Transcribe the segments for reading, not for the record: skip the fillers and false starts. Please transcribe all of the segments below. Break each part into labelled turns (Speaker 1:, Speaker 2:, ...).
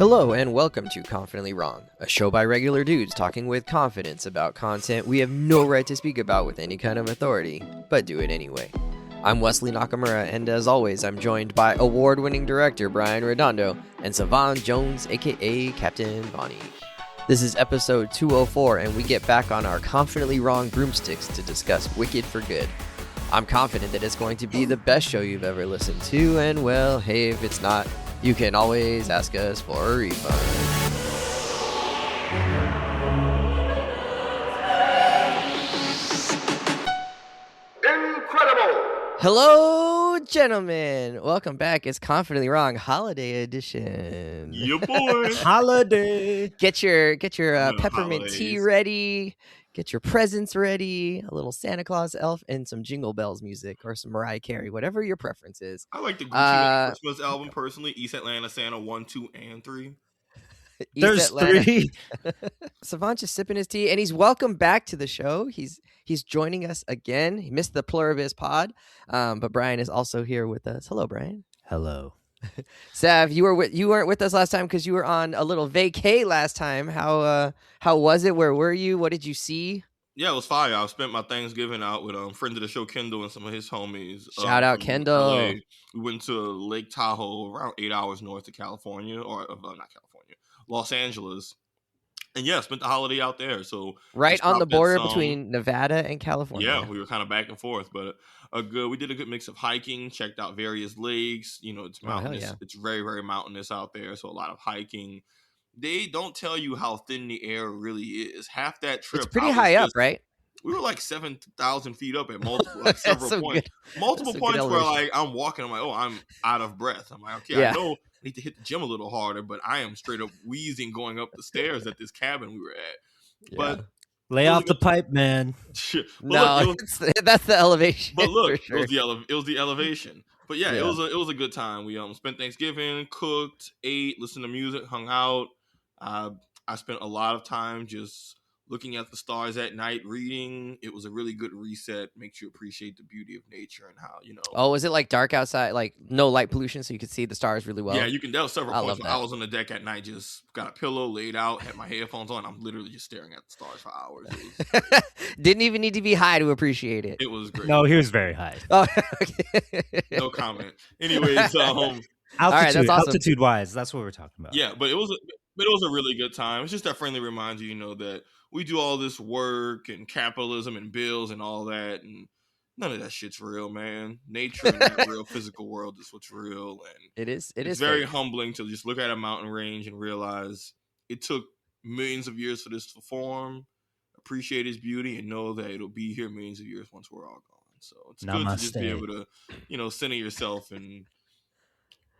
Speaker 1: Hello and welcome to Confidently Wrong, a show by regular dudes talking with confidence about content we have no right to speak about with any kind of authority, but do it anyway. I'm Wesley Nakamura, and as always, I'm joined by award-winning director Brian Redondo and Savon Jones, aka Captain Bonnie. This is episode 204, and we get back on our Confidently Wrong broomsticks to discuss Wicked for Good. I'm confident that it's going to be the best show you've ever listened to, and well, hey, if it's not, you can always ask us for a refund.
Speaker 2: Incredible!
Speaker 1: Hello, gentlemen. Welcome back. It's Confidently Wrong Holiday Edition.
Speaker 2: Yeah, boy.
Speaker 3: Holiday.
Speaker 1: Get your peppermint
Speaker 2: holidays.
Speaker 1: tea ready. Get your presents ready. A little Santa Claus elf and some Jingle Bells music or some Mariah Carey, whatever your preference is.
Speaker 2: I like the Gucci Christmas album personally. East Atlanta Santa 1, 2, and 3.
Speaker 3: There's three.
Speaker 1: Savon just sipping his tea, and he's welcome back to the show. He's joining us again. He missed the Pluribus pod, but Brian is also here with us. Hello, Brian.
Speaker 3: Hello.
Speaker 1: Sav, you weren't with us last time because you were on a little vacay last time. How was it? Where were you? What did you see?
Speaker 2: Yeah, it was fire. I spent my Thanksgiving out with friend of the show Kendall and some of his homies.
Speaker 1: Shout out
Speaker 2: from
Speaker 1: Kendall.
Speaker 2: LA. We went to Lake Tahoe, around 8 hours north of California, or not California, Los Angeles. And yeah, spent the holiday out there. So
Speaker 1: Right
Speaker 2: just
Speaker 1: on the
Speaker 2: dropped that
Speaker 1: border
Speaker 2: song.
Speaker 1: between Nevada and California.
Speaker 2: Yeah, we were kind of back and forth, but we did a good mix of hiking, checked out various lakes. You know, it's
Speaker 1: Oh, hell
Speaker 2: mountainous.
Speaker 1: yeah.
Speaker 2: It's very, very mountainous out there, so a lot of hiking. They don't tell you how thin the air really is. Half that trip,
Speaker 1: It's pretty high up, right?
Speaker 2: We were like 7,000 feet up at multiple, several
Speaker 1: So
Speaker 2: points.
Speaker 1: good.
Speaker 2: Multiple
Speaker 1: That's a
Speaker 2: points
Speaker 1: good
Speaker 2: where
Speaker 1: elevation.
Speaker 2: like I'm walking, I'm like, oh, I'm out of breath. I'm like, okay,
Speaker 1: Yeah.
Speaker 2: I know I need to hit the gym a little harder, but I am straight up wheezing going up the stairs at this cabin we were at. But
Speaker 3: Lay
Speaker 2: It was
Speaker 3: off the pipe, man.
Speaker 2: shit, but
Speaker 1: No,
Speaker 2: look, it was,
Speaker 1: that's the elevation.
Speaker 2: but look,
Speaker 1: for sure.
Speaker 2: it was the elevation. But yeah,
Speaker 1: Yeah.
Speaker 2: it was a good time. We spent Thanksgiving, cooked, ate, listened to music, hung out. I spent a lot of time just looking at the stars at night, reading. It was a really good reset. Makes you appreciate the beauty of nature and how
Speaker 1: Oh, was it like dark outside, like no light pollution, so you could see the stars really well?
Speaker 2: yeah, you can. There were several
Speaker 1: I
Speaker 2: points
Speaker 1: love
Speaker 2: where I
Speaker 1: that.
Speaker 2: was on the deck at night, just got a pillow, laid out, had my headphones on. I'm literally just staring at the stars for hours.
Speaker 1: Didn't even need to be high to appreciate it.
Speaker 2: It was great.
Speaker 3: No, he was very high.
Speaker 1: Oh, okay.
Speaker 2: No comment. Anyways,
Speaker 3: Altitude,
Speaker 1: right, that's awesome.
Speaker 3: altitude wise, that's what we're talking about.
Speaker 2: yeah, but it was a really good time. It's just that friendly reminder, that we do all this work and capitalism and bills and all that, and none of that shit's real, man. Nature and that real physical world is what's real, and
Speaker 1: It is
Speaker 2: it's very
Speaker 1: fake.
Speaker 2: humbling to just look at a mountain range and realize it took millions of years for this to form. Appreciate its beauty and know that it'll be here millions of years once we're all gone. So it's good to just be
Speaker 3: Namaste.
Speaker 2: able to, center yourself and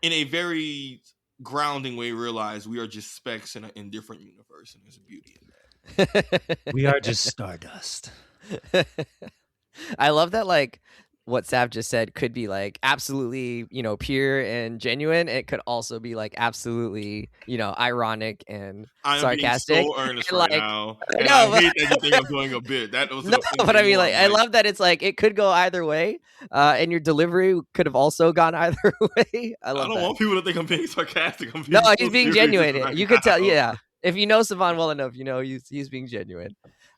Speaker 2: in a very grounding way realize we are just specks in a different universe, and there's a beauty in that.
Speaker 3: We are just stardust.
Speaker 1: I love that, like, what Sav just said could be like absolutely, pure and genuine. It could also be like absolutely, ironic and
Speaker 2: I am
Speaker 1: sarcastic.
Speaker 2: being so earnest
Speaker 1: and,
Speaker 2: right
Speaker 1: like,
Speaker 2: now,
Speaker 1: I
Speaker 2: and
Speaker 1: know,
Speaker 2: I
Speaker 1: but-
Speaker 2: hate that you think I'm doing a bit. That was
Speaker 1: No,
Speaker 2: the
Speaker 1: but I mean,
Speaker 2: more
Speaker 1: like, I love that it's like it could go either way, and your delivery could have also gone either way. I
Speaker 2: I
Speaker 1: love
Speaker 2: don't
Speaker 1: that.
Speaker 2: want people to think I'm being sarcastic. I'm being
Speaker 1: No,
Speaker 2: so
Speaker 1: he's being
Speaker 2: serious
Speaker 1: genuine.
Speaker 2: right
Speaker 1: You could tell,
Speaker 2: now.
Speaker 1: yeah. If you know Savon well enough, he's being genuine.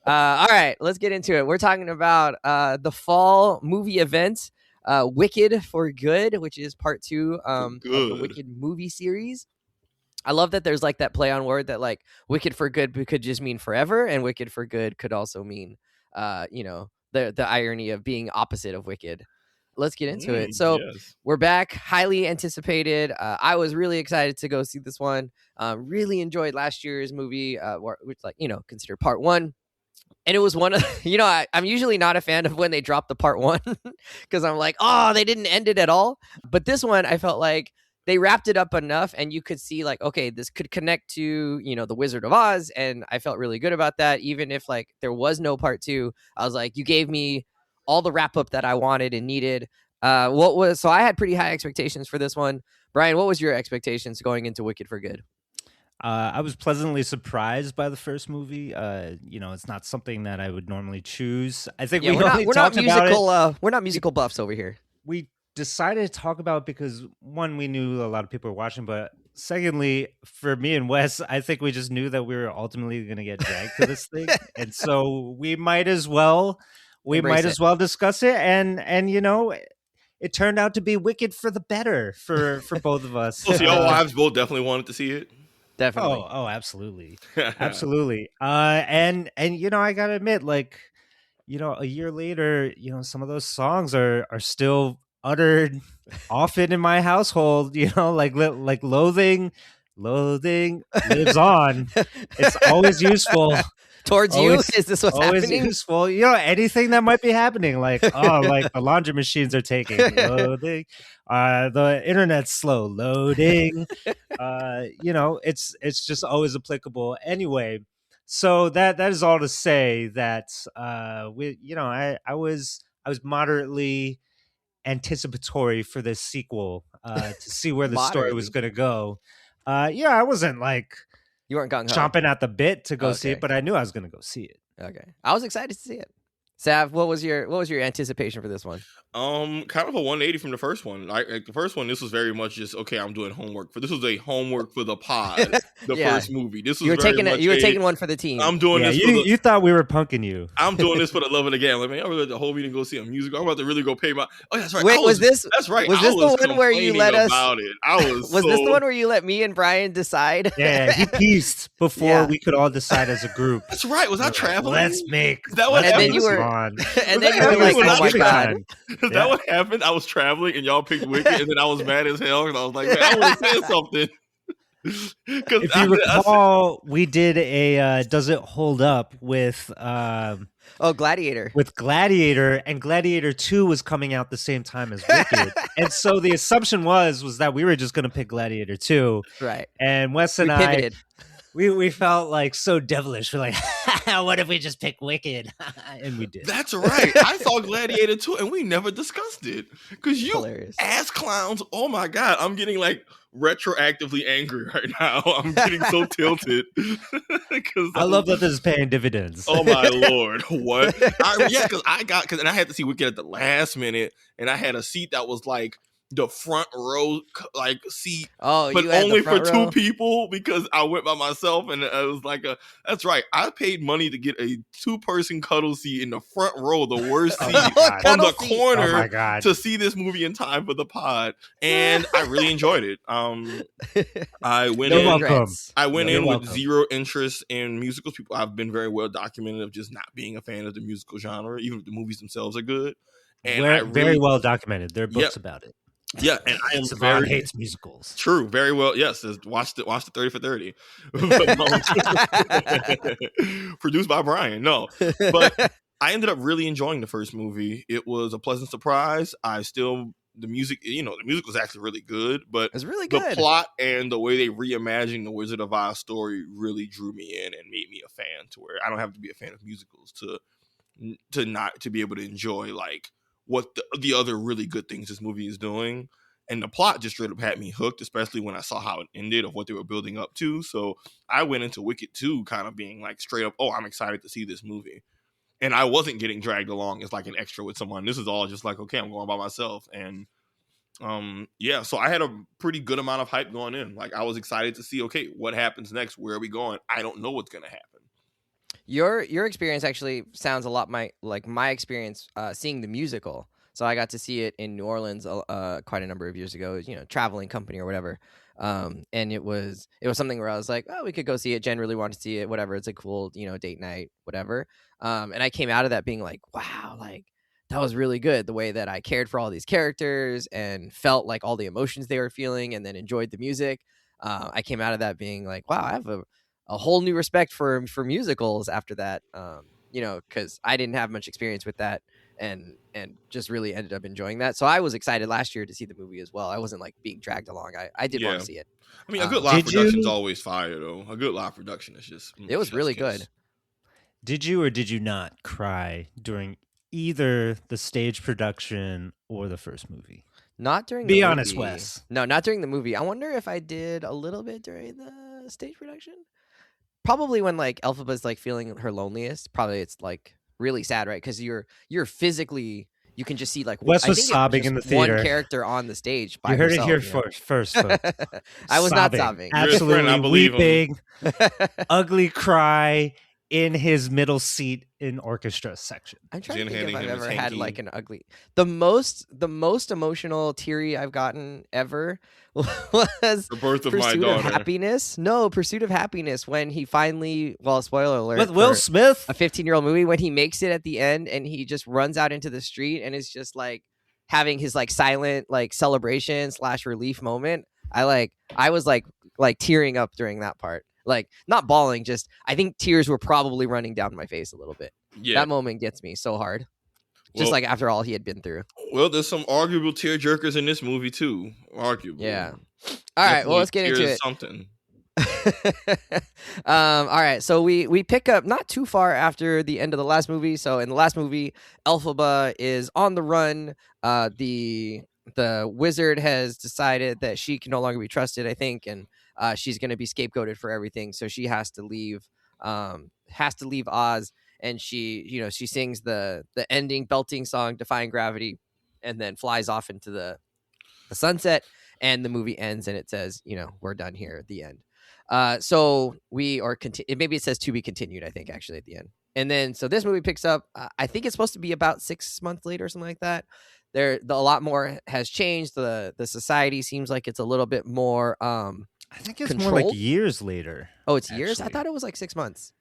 Speaker 1: All right, let's get into it. We're talking about the fall movie event, Wicked for Good, which is part 2 of the
Speaker 2: Good.
Speaker 1: Wicked movie series. I love that there's like that play on word that like Wicked for Good could just mean forever, and Wicked for Good could also mean, the irony of being opposite of Wicked. Let's get into it. So
Speaker 2: Yes.
Speaker 1: we're back, highly anticipated. I was really excited to go see this one. Really enjoyed last year's movie, which considered part 1. And it was one of, I'm usually not a fan of when they drop the part 1 because I'm like, oh, they didn't end it at all. But this one, I felt like they wrapped it up enough and you could see like, okay, this could connect to, the Wizard of Oz. And I felt really good about that. Even if like there was no part 2, I was like, you gave me all the wrap up that I wanted and needed. So I had pretty high expectations for this one. Brian, what was your expectations going into Wicked for Good?
Speaker 3: I was pleasantly surprised by the first movie. It's not something that I would normally choose. I think
Speaker 1: Yeah,
Speaker 3: we
Speaker 1: we're
Speaker 3: only
Speaker 1: not
Speaker 3: talked about
Speaker 1: musical.
Speaker 3: it.
Speaker 1: We're not musical buffs over here.
Speaker 3: We decided to talk about it because one, we knew a lot of people were watching, but secondly, for me and Wes, I think we just knew that we were ultimately going to get dragged to this thing, and so we might as well
Speaker 1: Embrace it.
Speaker 3: discuss it. And it turned out to be wicked for the better for both of us.
Speaker 2: So your wives both definitely wanted to see it.
Speaker 1: Definitely.
Speaker 3: Oh, absolutely, absolutely. And I gotta admit, like, a year later, some of those songs are still uttered often in my household. Like loathing lives on. It's always useful.
Speaker 1: Towards
Speaker 3: Always-
Speaker 1: you? Is this what's
Speaker 3: Always
Speaker 1: happening?
Speaker 3: useful. Anything that might be happening, like like the laundry machines are taking loading, the internet's slow loading. It's just always applicable. Anyway, so that is all to say that I was moderately anticipatory for this sequel to see where the story was going to go. I wasn't like
Speaker 1: You weren't gung ho.
Speaker 3: chomping at the bit to go see
Speaker 1: Okay.
Speaker 3: it, but I knew I was going to go see it.
Speaker 1: Okay. I was excited to see it. Sav, what was your anticipation for this one?
Speaker 2: Kind of a 180 from the first one. Like the first one, this was very much just okay. I'm doing homework. This was a homework for the pod. The
Speaker 1: Yeah.
Speaker 2: first movie. This was
Speaker 1: You were
Speaker 2: very
Speaker 1: taking
Speaker 2: much
Speaker 1: you were taking one for the team.
Speaker 2: I'm doing
Speaker 3: Yeah,
Speaker 2: this. For
Speaker 3: you thought we were punking you.
Speaker 2: I'm doing this for the love of the game. Like, man, I really let the whole meeting go see a musical. I'm about to really go pay my. Oh, that's right.
Speaker 1: Wait, was this?
Speaker 2: That's right.
Speaker 1: Was
Speaker 2: I
Speaker 1: this
Speaker 2: was
Speaker 1: the one where you
Speaker 2: complaining
Speaker 1: let us?
Speaker 2: about it. I was.
Speaker 1: Was this the one where you let me and Brian decide?
Speaker 3: Yeah, he pieced before
Speaker 1: Yeah.
Speaker 3: we could all decide as a group.
Speaker 2: That's right. Was I traveling?
Speaker 3: Let's make.
Speaker 2: Is that what
Speaker 3: let's
Speaker 1: happened?
Speaker 3: make
Speaker 1: And then you
Speaker 3: this
Speaker 1: were-
Speaker 3: on.
Speaker 1: And
Speaker 2: Was
Speaker 1: then
Speaker 2: that
Speaker 1: you were like,
Speaker 2: happening when
Speaker 1: "Oh
Speaker 2: I
Speaker 1: my
Speaker 2: was
Speaker 1: god!"
Speaker 2: Is
Speaker 3: Yeah.
Speaker 2: that what happened? I was traveling and y'all picked Wicked, and then I was mad as hell because I was like, man, I want to say something.
Speaker 3: If you recall, we did a "Does It Hold Up" with
Speaker 1: Oh, Gladiator.
Speaker 3: Gladiator, and Gladiator 2 was coming out the same time as Wicked, and so the assumption was that we were just going to pick Gladiator 2,
Speaker 1: Right.
Speaker 3: and Wes
Speaker 1: We
Speaker 3: and I.
Speaker 1: pivoted.
Speaker 3: We felt like so devilish. We're like, what if we just pick Wicked? And we did.
Speaker 2: That's right. I saw Gladiator 2 and we never discussed it. Because you
Speaker 1: Hilarious.
Speaker 2: ass clowns, oh my God, I'm getting like retroactively angry right now. I'm getting so tilted.
Speaker 3: I love that this is paying dividends.
Speaker 2: Oh my Lord. What? Because I had to see Wicked at the last minute and I had a seat that was like the front row like seat,
Speaker 1: Oh,
Speaker 2: but
Speaker 1: you had
Speaker 2: only
Speaker 1: the
Speaker 2: for
Speaker 1: front
Speaker 2: two
Speaker 1: row?
Speaker 2: people because I went by myself and it was like that's right. I paid money to get a 2-person cuddle seat in the front row, the worst
Speaker 3: Oh
Speaker 2: seat
Speaker 3: my God.
Speaker 2: on the
Speaker 1: Cuddle seat.
Speaker 3: Oh my
Speaker 2: corner
Speaker 3: God.
Speaker 2: to see this movie in time for the pod, and I really enjoyed it. I went
Speaker 3: You're
Speaker 2: in.
Speaker 3: welcome.
Speaker 1: Regrets.
Speaker 2: I went
Speaker 3: You're
Speaker 2: in with
Speaker 3: welcome.
Speaker 2: zero interest in musicals. People, I've been very well documented of just not being a fan of the musical genre, even if the movies themselves are good. And I
Speaker 3: Very
Speaker 2: really,
Speaker 3: well documented. There are books about it.
Speaker 2: yeah, and I am
Speaker 3: Savon
Speaker 2: very
Speaker 3: hates musicals.
Speaker 2: true, very well. Yes, watch the 30 for 30, produced by Brian. No, but I ended up really enjoying the first movie. It was a pleasant surprise. The music, the music was actually really good, but
Speaker 1: It was really
Speaker 2: the
Speaker 1: good.
Speaker 2: plot and the way they reimagined the Wizard of Oz story really drew me in and made me a fan. To where I don't have to be a fan of musicals to be able to enjoy like what the other really good things this movie is doing. And the plot just straight up had me hooked, especially when I saw how it ended of what they were building up to. So I went into Wicked 2 kind of being like straight up, oh, I'm excited to see this movie. And I wasn't getting dragged along as like an extra with someone. This is all just like, okay, I'm going by myself. And so I had a pretty good amount of hype going in. Like I was excited to see, okay, what happens next? Where are we going? I don't know what's going to happen.
Speaker 1: Your experience actually sounds a lot like my experience seeing the musical. So I got to see it in New Orleans quite a number of years ago. Traveling company or whatever. And it was something where I was like, oh, we could go see it. Jen really wanted to see it. Whatever. It's a cool date night. Whatever. And I came out of that being like, wow, like that was really good. The way that I cared for all these characters and felt like all the emotions they were feeling, and then enjoyed the music. I came out of that being like, wow, I have a whole new respect for musicals after that, because I didn't have much experience with that, and just really ended up enjoying that. So I was excited last year to see the movie as well. I wasn't like being dragged along. I did want to see it.
Speaker 2: I mean, a good live
Speaker 3: Did
Speaker 2: production is
Speaker 3: you-
Speaker 2: always fire, though. A good live production is just.
Speaker 1: It was
Speaker 2: chef's
Speaker 1: really
Speaker 2: kiss.
Speaker 1: good.
Speaker 3: Did you or did you not cry during either the stage production or the first movie?
Speaker 1: Not during
Speaker 3: Be
Speaker 1: the
Speaker 3: honest,
Speaker 1: movie.
Speaker 3: Wes.
Speaker 1: No, not during the movie. I wonder if I did a little bit during the stage production. Probably when like Elphaba's like feeling her loneliest. Probably it's like really sad, right? Because you're physically you can just see like
Speaker 3: Wes
Speaker 1: I
Speaker 3: was
Speaker 1: think
Speaker 3: sobbing
Speaker 1: just
Speaker 3: in the
Speaker 1: one
Speaker 3: theater.
Speaker 1: character on the stage by
Speaker 3: You heard
Speaker 1: herself,
Speaker 3: it here first, folks.
Speaker 1: I was not sobbing.
Speaker 2: You're his friend, I
Speaker 3: Absolutely
Speaker 2: believe him.
Speaker 3: weeping, ugly cry in his middle seat in orchestra section.
Speaker 1: I'm trying
Speaker 2: Jen
Speaker 1: to think if
Speaker 2: handing
Speaker 1: I've
Speaker 2: him his
Speaker 1: ever had
Speaker 2: hanky.
Speaker 1: like an ugly. The most emotional teary I've gotten ever was
Speaker 2: The birth of my
Speaker 1: Pursuit of
Speaker 2: daughter.
Speaker 1: Happiness. No, Pursuit of Happiness, when he finally, well, spoiler alert,
Speaker 3: With Will
Speaker 1: for
Speaker 3: Smith?
Speaker 1: a 15-year-old movie, when he makes it at the end and he just runs out into the street and is just like having his like silent like celebration / relief moment. I was like tearing up during that part. Like not bawling, just I think tears were probably running down my face a little bit.
Speaker 2: Yeah.
Speaker 1: That moment gets me so hard. Just
Speaker 2: Well-
Speaker 1: like after all he had been through.
Speaker 2: Well, there's some arguable tear jerkers in this movie too. Arguable.
Speaker 1: Yeah. All right, well, let's get into it.
Speaker 2: Something.
Speaker 1: All right, so we pick up not too far after the end of the last movie. So in the last movie, Elphaba is on the run. The wizard has decided that she can no longer be trusted, I think, and she's going to be scapegoated for everything. So she has to leave Oz, and she sings the ending belting song, Defying Gravity, and then flies off into the sunset, and the movie ends and it says, we're done here at the end. So maybe it says to be continued, I think, actually, at the end. And then so this movie picks up, I think it's supposed to be about 6 months later or something like that. A lot more has changed. The society seems like it's a little bit more
Speaker 3: I think it's
Speaker 1: controlled?
Speaker 3: more like years later.
Speaker 1: Oh, it's years? I
Speaker 3: actually.
Speaker 1: thought it was like 6 months.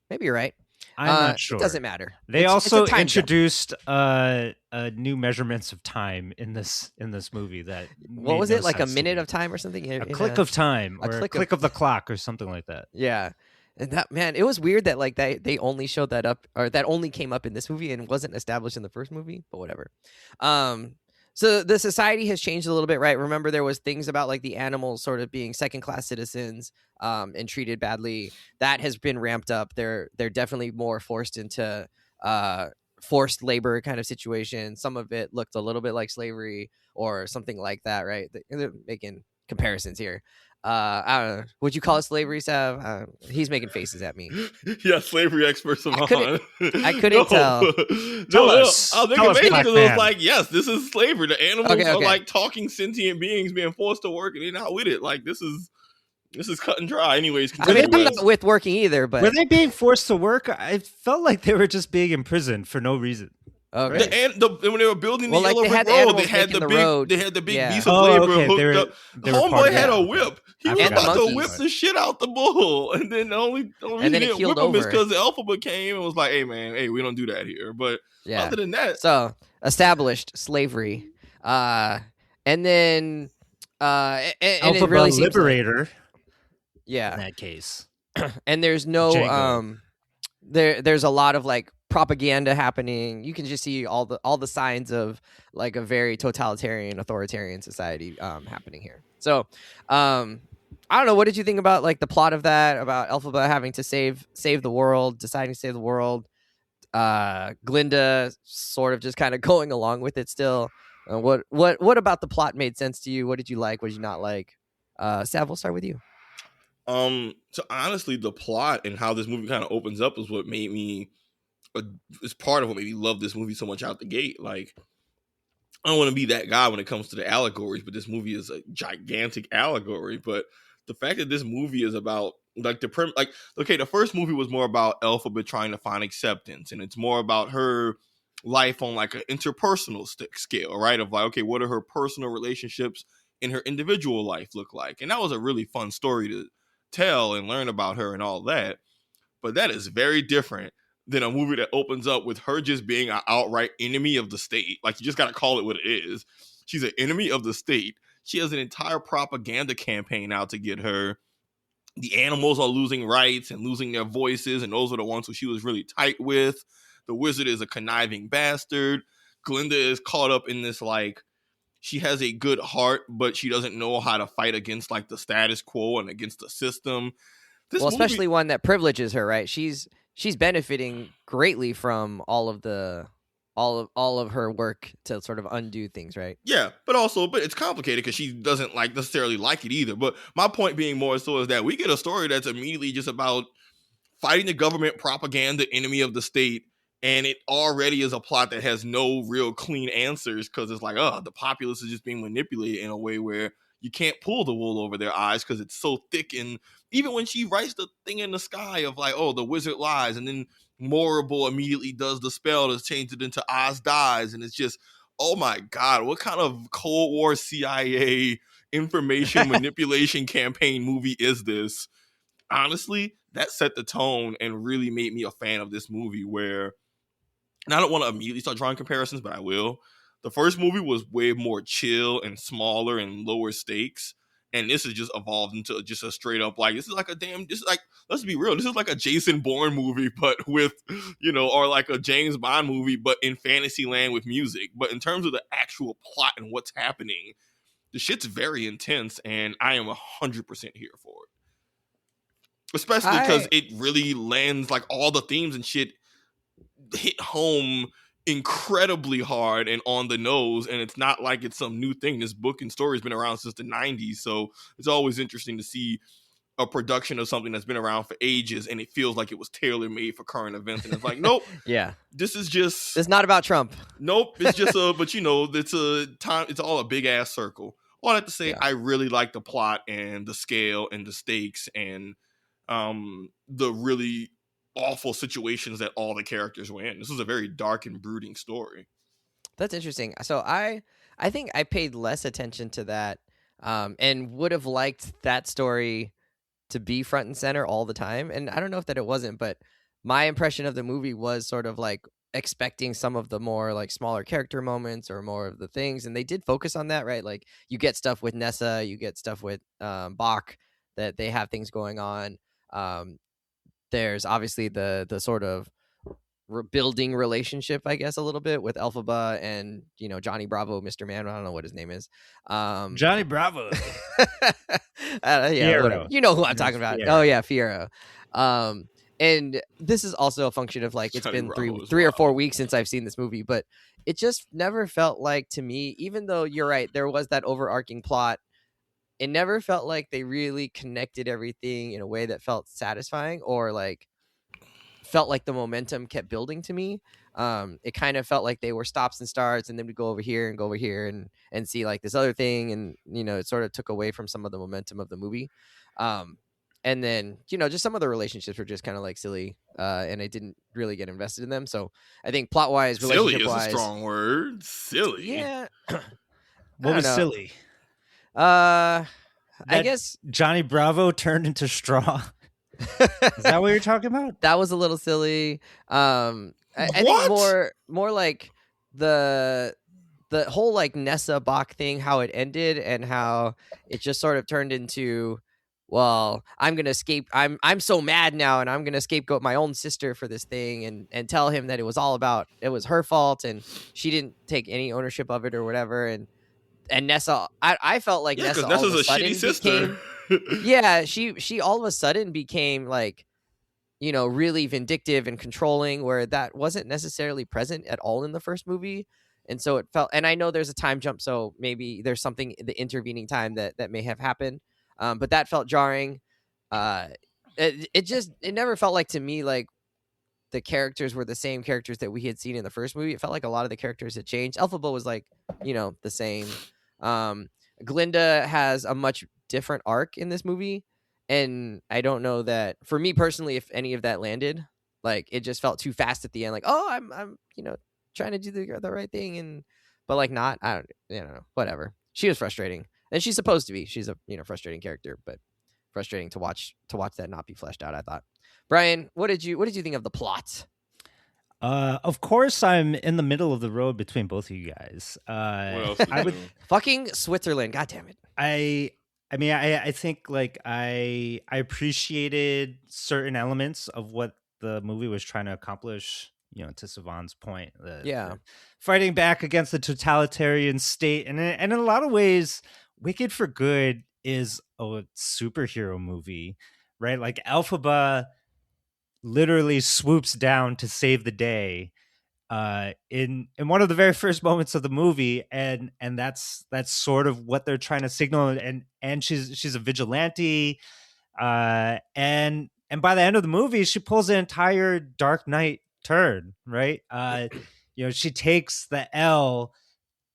Speaker 1: Maybe you're right.
Speaker 3: I'm not sure.
Speaker 1: It doesn't matter.
Speaker 3: They
Speaker 1: It's a
Speaker 3: also
Speaker 1: time jump.
Speaker 3: introduced new measurements of time in this movie. That
Speaker 1: What
Speaker 3: made
Speaker 1: was
Speaker 3: no
Speaker 1: it, like a
Speaker 3: sense to
Speaker 1: minute
Speaker 3: me.
Speaker 1: of time or something?
Speaker 3: A click of time, or a click of the clock, or something like that.
Speaker 1: Yeah. And that, man, it was weird that like they only showed that up, or that only came up in this movie and wasn't established in the first movie, but whatever. So the society has changed a little bit, right? Remember, there was things about like the animals sort of being second-class citizens and treated badly. That has been ramped up. They're definitely more forced into forced labor kind of situation. Some of it looked a little bit like slavery or something like that, right? They're making comparisons here. I don't know. Would you call it slavery, Sav? He's making faces at me.
Speaker 2: Yeah, slavery expert Savon.
Speaker 1: I couldn't tell.
Speaker 3: Tell us.
Speaker 2: I was
Speaker 3: Tell us,
Speaker 2: thinking
Speaker 3: black
Speaker 2: because it was
Speaker 3: man.
Speaker 2: like, yes, this is slavery. The animals
Speaker 1: Okay.
Speaker 2: are like talking sentient beings being forced to work, and they're not with it. Like this is cut and dry. Anyways,
Speaker 1: I mean,
Speaker 2: continue.
Speaker 1: I'm not with working either, but
Speaker 3: Were they being forced to work? I felt like they were just being imprisoned for no reason.
Speaker 1: okay.
Speaker 2: When they were building
Speaker 1: Well,
Speaker 2: the
Speaker 1: like,
Speaker 2: yellow
Speaker 1: they had
Speaker 2: brick
Speaker 1: the
Speaker 2: road,
Speaker 1: animals
Speaker 2: they had
Speaker 1: making
Speaker 2: the
Speaker 1: the
Speaker 2: big,
Speaker 1: road.
Speaker 2: they had the big
Speaker 1: Yeah.
Speaker 2: piece of
Speaker 3: Oh,
Speaker 2: labor
Speaker 3: okay.
Speaker 2: hooked
Speaker 3: They were
Speaker 2: up.
Speaker 3: part
Speaker 2: Homeboy
Speaker 3: of
Speaker 2: had
Speaker 3: that.
Speaker 2: a whip. He
Speaker 3: I
Speaker 2: was
Speaker 1: forgot
Speaker 2: about
Speaker 1: about
Speaker 2: to
Speaker 1: that.
Speaker 2: whip the shit out the bull, and then the only reason
Speaker 1: then
Speaker 2: he
Speaker 1: it
Speaker 2: didn't
Speaker 1: keeled
Speaker 2: whip him is
Speaker 1: over.
Speaker 2: because the Elphaba came and was like, "Hey man, hey, we don't do that here." But
Speaker 1: Yeah.
Speaker 2: other than that,
Speaker 1: So established slavery, and then and it
Speaker 3: Alphabet
Speaker 1: really seems like-
Speaker 3: liberator.
Speaker 1: yeah.
Speaker 3: In that case,
Speaker 1: And there's no
Speaker 3: Django.
Speaker 1: there's a lot of like propaganda happening. You can just see all the signs of like a very totalitarian, authoritarian society happening here. So I don't know, what did you think about like the plot of that, about Elphaba having to save the world, deciding to save the world, Glinda sort of just kind of going along with it still? What about the plot made sense to you? What did you like? What did you not like? Sav, we'll start with you.
Speaker 2: so honestly, the plot and how this movie kind of opens up is what made me. Is part of what made me love this movie so much out the gate. Like, I don't want to be that guy when it comes to the allegories, but this movie is a gigantic allegory. But the fact that this movie is about like the first movie was more about Elphaba trying to find acceptance, and it's more about her life on like an interpersonal scale, right? Of like, okay, what are her personal relationships in her individual life look like? And that was a really fun story to tell and learn about her and all that. But that is very different than a movie that opens up with her just being an outright enemy of the state. Like, you just got to call it what it is. She's an enemy of the state. She has an entire propaganda campaign out to get her. The animals are losing rights and losing their voices, and those are the ones who she was really tight with. The wizard is a conniving bastard. Glinda is caught up in this, like, she has a good heart, but she doesn't know how to fight against, like, the status quo and against the system.
Speaker 1: Especially one that privileges her, right? She's benefiting greatly from all of her work to sort of undo things, right?
Speaker 2: Yeah, but it's complicated because she doesn't like necessarily like it either. But my point being more so is that we get a story that's immediately just about fighting the government propaganda enemy of the state And it already is a plot that has no real clean answers, because it's like, oh, the populace is just being manipulated in a way where you can't pull the wool over their eyes because it's so thick. And even when she writes the thing in the sky of like, oh, the wizard lies, and then Morrible immediately does the spell to change it into Oz dies, and it's just, oh my God, what kind of Cold War CIA information manipulation campaign movie is this? Honestly, that set the tone and really made me a fan of this movie, where, and I don't want to immediately start drawing comparisons, but I will. The first movie was way more chill and smaller and lower stakes. And this has just evolved into just a straight up, like, this is like, let's be real, this is like a Jason Bourne movie, but with, or like a James Bond movie, but in fantasy land with music. But in terms of the actual plot and what's happening, the shit's very intense, and I am 100% here for it. Especially because it really lands, like, all the themes and shit hit home incredibly hard and on the nose, and it's not like it's some new thing. This book and story has been around since the 90s, so it's always interesting to see a production of something that's been around for ages and it feels like it was tailor-made for current events. And it's like, nope,
Speaker 1: yeah,
Speaker 2: this is just,
Speaker 1: it's not about Trump.
Speaker 2: Nope, it's just but it's a time, it's all a big ass circle. All I have to say, I really like the plot and the scale and the stakes and the really awful situations that all the characters were in. This was a very dark and brooding story.
Speaker 1: That's interesting. So I think I paid less attention to that, and would have liked that story to be front and center all the time. And I don't know if that it wasn't, but my impression of the movie was sort of like expecting some of the more like smaller character moments or more of the things, and they did focus on that, right? Like you get stuff with Nessa, you get stuff with Bach, that they have things going on. There's obviously the sort of rebuilding relationship, I guess, a little bit with Elphaba and Johnny Bravo, Mr. Man. I don't know what his name is.
Speaker 3: Johnny Bravo.
Speaker 1: Yeah, whatever. You know who I'm talking about. Oh yeah, Fierro. And this is also a function of like, it's
Speaker 2: Johnny
Speaker 1: been
Speaker 2: Bravo
Speaker 1: three or 4 weeks since I've seen this movie, but it just never felt like, to me, even though you're right, there was that overarching plot, it never felt like they really connected everything in a way that felt satisfying, or like felt like the momentum kept building to me. It kind of felt like they were stops and starts, and then we go over here and go over here and see like this other thing, and it sort of took away from some of the momentum of the movie. And then just some of the relationships were just kind of like silly, and I didn't really get invested in them. So I think plot wise,
Speaker 2: silly
Speaker 1: relationship wise,
Speaker 2: is a strong word. Silly.
Speaker 1: Yeah.
Speaker 3: What was silly?
Speaker 1: I guess
Speaker 3: Johnny Bravo turned into straw. Is that what you're talking about?
Speaker 1: That was a little silly. I think more like the whole like Nessa Bach thing, how it ended and how it just sort of turned into, well, I'm gonna escape. I'm so mad now, and I'm gonna scapegoat my own sister for this thing, and tell him that it was her fault, and she didn't take any ownership of it or whatever. And Nessa, I felt like Nessa all of a sudden
Speaker 2: shitty sister.
Speaker 1: Yeah, she all of a sudden became like, really vindictive and controlling, where that wasn't necessarily present at all in the first movie. And so it felt, and I know there's a time jump, so maybe there's something in the intervening time that may have happened. But that felt jarring. It never felt like, to me, like the characters were the same characters that we had seen in the first movie. It felt like a lot of the characters had changed. Elphaba was like, the same. Glinda has a much different arc in this movie, and I don't know that, for me personally, if any of that landed. Like, it just felt too fast at the end. Like, oh, I'm trying to do the right thing, but like not. I don't know. Whatever. She was frustrating, and she's supposed to be. She's a frustrating character, but frustrating to watch that not be fleshed out, I thought. Brian, what did you think of the plot?
Speaker 3: Of course, I'm in the middle of the road between both of you guys.
Speaker 2: What else did you do?
Speaker 1: Fucking Switzerland. God damn it.
Speaker 3: I mean, I think like I appreciated certain elements of what the movie was trying to accomplish. To Savon's point, fighting back against the totalitarian state, and in a lot of ways, Wicked for Good is a superhero movie, right? Like Elphaba literally swoops down to save the day in one of the very first moments of the movie, and that's sort of what they're trying to signal. And she's a vigilante, and by the end of the movie, she pulls an entire Dark Knight turn, right? She takes the L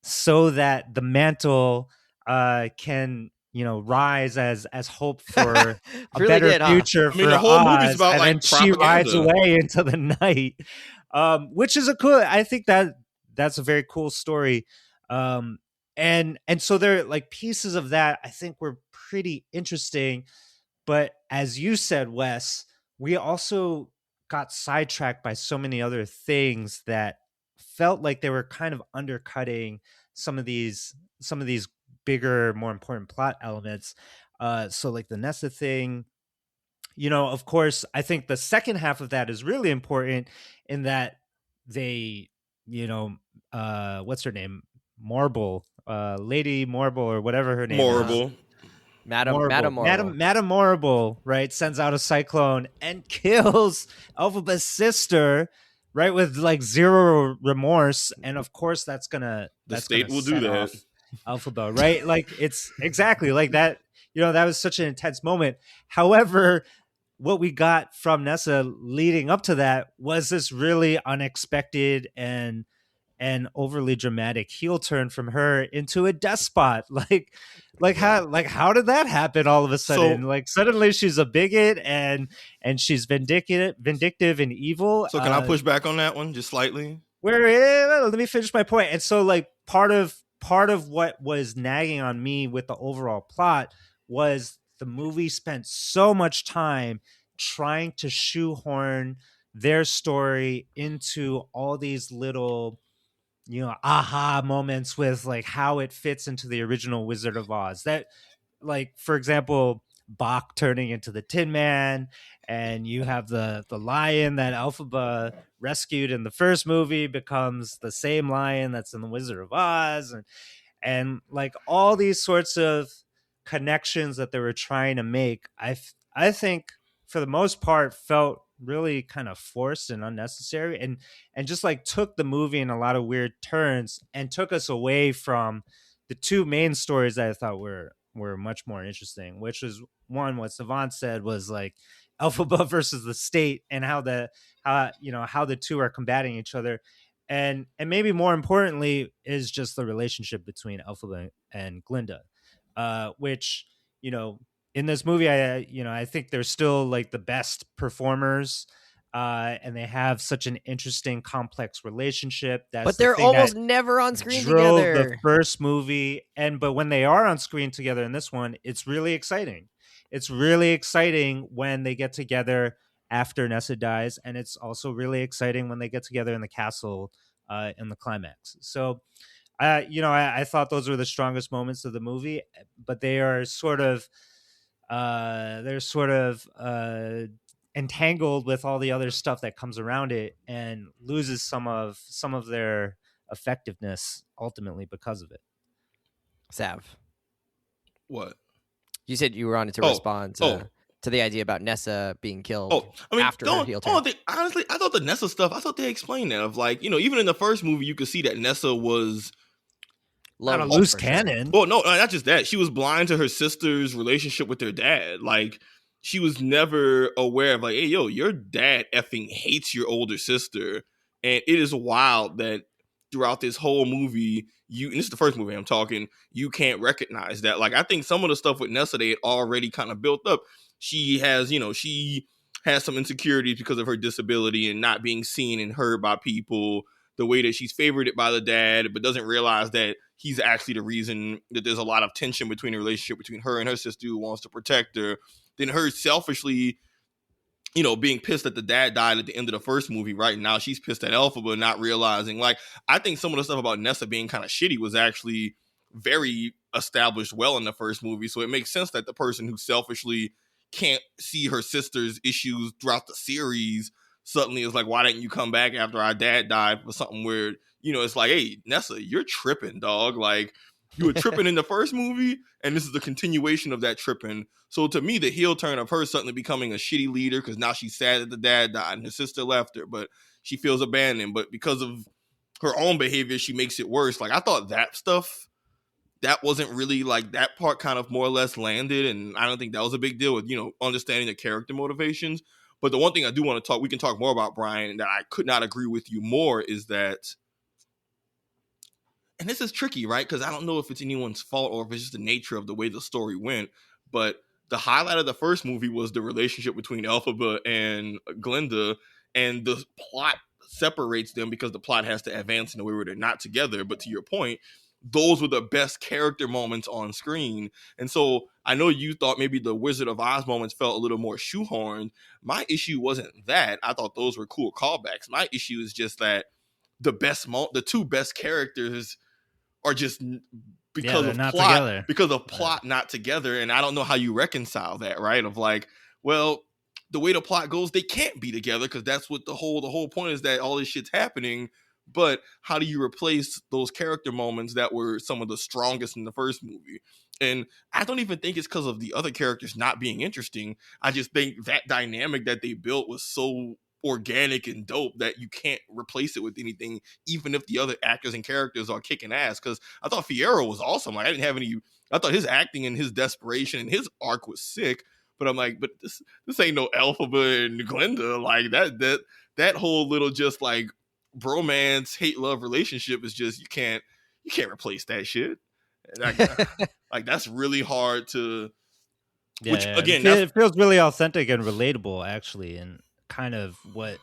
Speaker 3: so that the mantle can rise as hope for a
Speaker 1: Really
Speaker 3: better
Speaker 1: did, huh?
Speaker 3: future
Speaker 2: I mean, the
Speaker 3: for
Speaker 2: whole movie's
Speaker 3: Oz,
Speaker 2: about
Speaker 3: and then
Speaker 2: like
Speaker 3: she rides
Speaker 2: propaganda.
Speaker 3: away into the night, which is a cool. I think that's a very cool story, and so there like pieces of that I think were pretty interesting. But as you said, Wes, we also got sidetracked by so many other things that felt like they were kind of undercutting some of these bigger, more important plot elements. So like the Nessa thing, of course, I think the second half of that is really important in that they, what's her name? Marble, Lady Marble, or whatever her name is.
Speaker 2: Horrible.
Speaker 1: Madam Marvel.
Speaker 3: Madam Marble, right, sends out a cyclone and kills Elphaba's sister, right, with like zero remorse. And of course, that's
Speaker 2: The
Speaker 3: gonna
Speaker 2: state will do
Speaker 3: set
Speaker 2: that.
Speaker 3: off Elphaba, right? Like it's exactly like that. That was such an intense moment. However, what we got from Nessa leading up to that was this really unexpected and overly dramatic heel turn from her into a despot. How did that happen all of a sudden?
Speaker 2: So,
Speaker 3: Like suddenly she's a bigot and she's vindictive and evil.
Speaker 2: so can I push back on that one just slightly?
Speaker 3: Let me finish my point. And so like part of what was nagging on me with the overall plot was the movie spent so much time trying to shoehorn their story into all these little aha moments with like how it fits into the original Wizard of Oz. That, like, for example, Bach turning into the Tin Man, and you have the lion that Elphaba rescued in the first movie becomes the same lion that's in the Wizard of Oz, and like all these sorts of connections that they were trying to make. I think for the most part felt really kind of forced and unnecessary, and just like took the movie in a lot of weird turns and took us away from the two main stories that I thought were much more interesting, which was one, what Savon said was like Elphaba versus the state, and how the two are combating each other, and maybe more importantly is just the relationship between Elphaba and Glinda, which in this movie, I think they're still like the best performers, and they have such an interesting, complex relationship. That's
Speaker 1: But
Speaker 3: the
Speaker 1: they're
Speaker 3: thing that
Speaker 1: almost never on screen
Speaker 3: drove the
Speaker 1: together.
Speaker 3: first movie, but when they are on screen together in this one, it's really exciting. It's really exciting when they get together after Nessa dies, and it's also really exciting when they get together in the castle in the climax. So I thought those were the strongest moments of the movie, but they are sort of entangled with all the other stuff that comes around it and loses some of their effectiveness ultimately because of it.
Speaker 1: Sav,
Speaker 2: What?
Speaker 1: you said you wanted to
Speaker 2: Oh,
Speaker 1: respond
Speaker 2: oh,
Speaker 1: to the idea about Nessa being killed
Speaker 2: oh. I mean,
Speaker 1: after her heel turn.
Speaker 2: honestly, I thought the Nessa stuff. I thought they explained that of like even in the first movie, you could see that Nessa was.
Speaker 3: Not a
Speaker 1: Lonely,
Speaker 3: loose
Speaker 1: for sure.
Speaker 3: cannon.
Speaker 2: Well, no, not just that. She was blind to her sister's relationship with their dad. Like, she was never aware of, like, hey, yo, your dad effing hates your older sister. And it is wild that throughout this whole movie, and this is the first movie I'm talking, you can't recognize that. Like, I think some of the stuff with Nessa, they had already kind of built up. She has some insecurities because of her disability and not being seen and heard by people, the way that she's favored by the dad, but doesn't realize that he's actually the reason that there's a lot of tension between the relationship between her and her sister who wants to protect her. Then her selfishly, being pissed that the dad died at the end of the first movie. Right now, she's pissed at Elphaba, not realizing. Like, I think some of the stuff about Nessa being kind of shitty was actually very established well in the first movie. So it makes sense that the person who selfishly can't see her sister's issues throughout the series suddenly is like, why didn't you come back after our dad died for something weird? It's like, hey, Nessa, you're tripping, dog. Like, you were tripping in the first movie, and this is the continuation of that tripping. So to me, the heel turn of her suddenly becoming a shitty leader, because now she's sad that the dad died and her sister left her, but she feels abandoned. But because of her own behavior, she makes it worse. Like, I thought that stuff, that wasn't really, like, that part kind of more or less landed, and I don't think that was a big deal with, understanding the character motivations. But the one thing I do want to we can talk more about, Brian, that I could not agree with you more is that, and this is tricky, right? Because I don't know if it's anyone's fault or if it's just the nature of the way the story went, but the highlight of the first movie was the relationship between Elphaba and Glenda, and the plot separates them because the plot has to advance in a way where they're not together. But to your point, those were the best character moments on screen. And so I know you thought maybe the Wizard of Oz moments felt a little more shoehorned. My issue wasn't that. I thought those were cool callbacks. My issue is just that the two best characters are just because of plot not together. And I don't know how you reconcile that, right? Of like, well, the way the plot goes, they can't be together because that's what the whole point is, that all this shit's happening. But how do you replace those character moments that were some of the strongest in the first movie? And I don't even think it's because of the other characters not being interesting. I just think that dynamic that they built was so organic and dope that you can't replace it with anything, even if the other actors and characters are kicking ass. Because I thought Fiyero was awesome. Like, I thought his acting and his desperation and his arc was sick. But I'm like, but this ain't no Elphaba and Glenda. Like that whole little just like bromance, hate love relationship is just, you can't replace that shit. Like that's really hard to.
Speaker 3: Yeah,
Speaker 2: which again,
Speaker 3: it feels really authentic and relatable, actually, and kind of what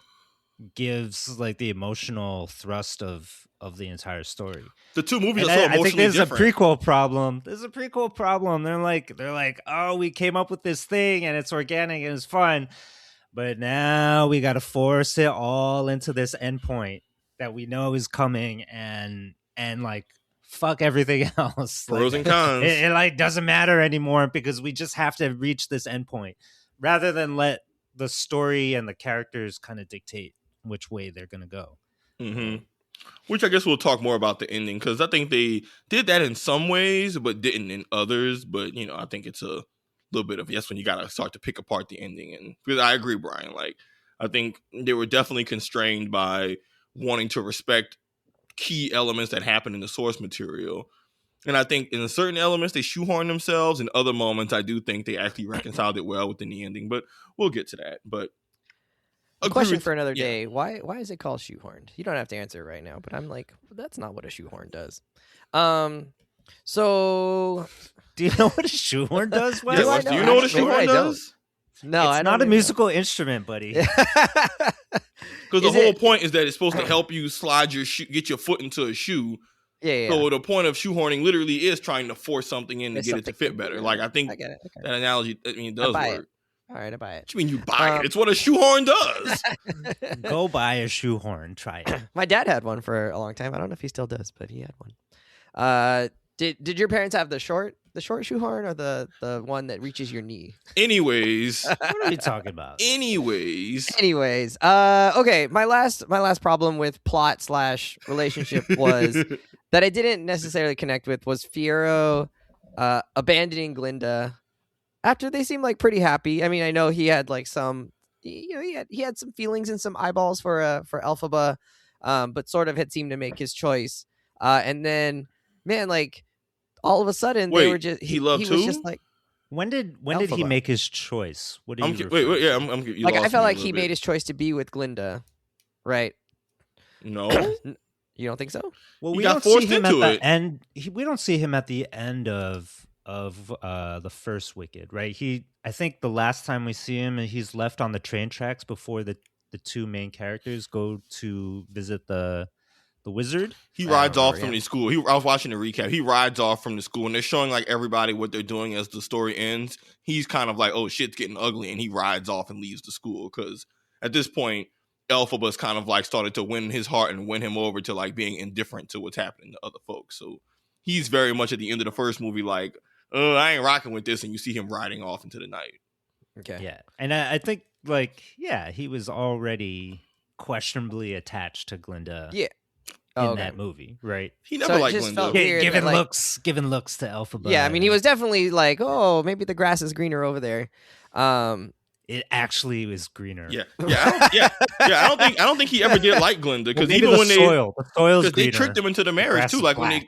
Speaker 3: gives like the emotional thrust of the entire story.
Speaker 2: The two movies are so emotionally
Speaker 3: I think there's
Speaker 2: different.
Speaker 3: a prequel problem. There's a prequel problem. They're like, oh, we came up with this thing and it's organic and it's fun, but now we got to force it all into this endpoint that we know is coming, and like fuck everything else.
Speaker 2: Pros and cons.
Speaker 3: It like doesn't matter anymore because we just have to reach this endpoint, rather than let the story and the characters kind of dictate which way they're gonna go.
Speaker 2: Mm-hmm. Which I guess we'll talk more about the ending, because I think they did that in some ways, but didn't in others. But you know, I think it's a little bit of yes when you gotta start to pick apart the ending. And because I agree, Brian, like I think they were definitely constrained by wanting to respect key elements that happen in the source material. And I think in certain elements they shoehorn themselves. In other moments, I do think they actually reconciled it well within the ending. But we'll get to that. But
Speaker 1: a question for another day. Why is it called shoehorned? You don't have to answer it right now, but I'm like, that's not what a shoehorn does. So
Speaker 3: do you know what a shoehorn does?
Speaker 2: Wes? Yeah, do you know what a shoehorn does?
Speaker 1: No,
Speaker 3: it's not a musical instrument, buddy.
Speaker 2: Because the whole point is that it's supposed to help you slide get your foot into a shoe.
Speaker 1: Yeah.
Speaker 2: So the point of shoehorning literally is trying to force something in to get it to fit better. Like I think that analogy, it does work.
Speaker 1: All right, I buy it.
Speaker 2: What you mean you buy it? It's what a shoehorn does.
Speaker 3: Go buy a shoehorn. Try it.
Speaker 1: My dad had one for a long time. I don't know if he still does, but he had one. Did your parents have the short shoehorn or the one that reaches your knee?
Speaker 2: Anyways,
Speaker 3: what are we talking about?
Speaker 2: Anyways.
Speaker 1: Okay. My last problem with plot / relationship was that I didn't necessarily connect with was Fiyero abandoning Glinda after they seemed like pretty happy. I mean, I know he had like some, he had some feelings and some eyeballs for Elphaba, but sort of had seemed to make his choice. And then, man, like all of a sudden they were just
Speaker 2: he was
Speaker 1: just like,
Speaker 3: when did he make his choice? What do you
Speaker 2: wait,
Speaker 1: like I felt like he made his choice to be with Glinda, right?
Speaker 2: No.
Speaker 1: You don't think so?
Speaker 3: Well, we don't see him at the end. We don't see him at the end of the first Wicked, right? I think the last time we see him, he's left on the train tracks before the two main characters go to visit the wizard.
Speaker 2: He rides off from the school. I was watching the recap. He rides off from the school, and they're showing like everybody what they're doing as the story ends. He's kind of like, oh, shit's getting ugly, and he rides off and leaves the school because at this point, Elphaba's kind of like started to win his heart and win him over to like being indifferent to what's happening to other folks. So he's very much at the end of the first movie like, I ain't rocking with this, and you see him riding off into the night.
Speaker 1: Okay.
Speaker 3: Yeah, and I think like he was already questionably attached to Glinda.
Speaker 1: Yeah.
Speaker 3: In that movie, right?
Speaker 2: He never liked Glinda.
Speaker 3: Giving looks to Elphaba.
Speaker 1: Yeah, I mean, he was definitely like, oh, maybe the grass is greener over there.
Speaker 3: It actually was greener.
Speaker 2: I don't think he ever did like Glinda because even when
Speaker 3: the soil's
Speaker 2: they tricked him into the marriage too. Like when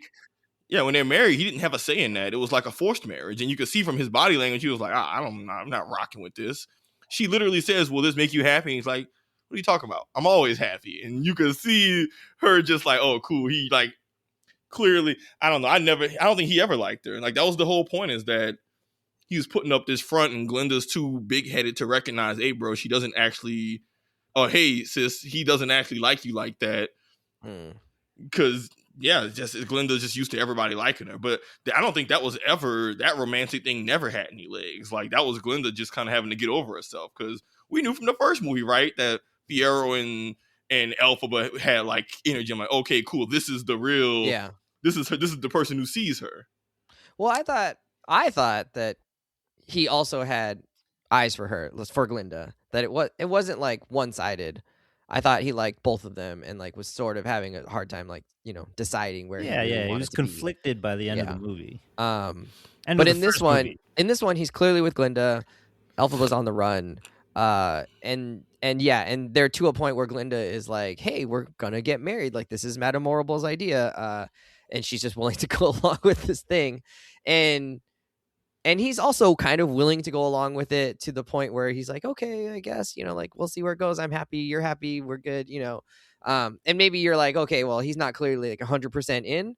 Speaker 2: they're married, he didn't have a say in that. It was like a forced marriage, and you could see from his body language, he was like, I'm not rocking with this. she literally says, "Will this make you happy?" And he's like, "What are you talking about? I'm always happy." And you can see her just like, "Oh, cool." He like clearly, I don't know. I don't think he ever liked her. And like that was the whole point, is that he was putting up this front, and Glinda's too big headed to recognize, hey, bro, she doesn't actually. Oh, hey, sis, he doesn't actually like you like that. Because just Glinda's just used to everybody liking her. But I don't think that was ever, that romantic thing never had any legs. Like that was Glinda just kind of having to get over herself, because we knew from the first movie, right, that Fiyero and Elphaba had like energy. I'm like, okay, cool. This is the real.
Speaker 1: Yeah.
Speaker 2: This is her. This is the person who sees her.
Speaker 1: Well, I thought that he also had eyes for her, for Glinda. That it wasn't like one-sided. I thought he liked both of them and like was sort of having a hard time, like, you know, deciding where. He
Speaker 3: was conflicted by the end of the movie.
Speaker 1: But in this one, he's clearly with Glinda. Elphaba's on the run. And they're to a point where Glinda is like, "Hey, we're gonna get married. Like, this is Madame Morrible's idea." And she's just willing to go along with this thing, and he's also kind of willing to go along with it to the point where he's like, "Okay, I guess, you know, like we'll see where it goes. I'm happy, you're happy, we're good, you know." And maybe you're like, "Okay, well, he's not clearly like 100% in,"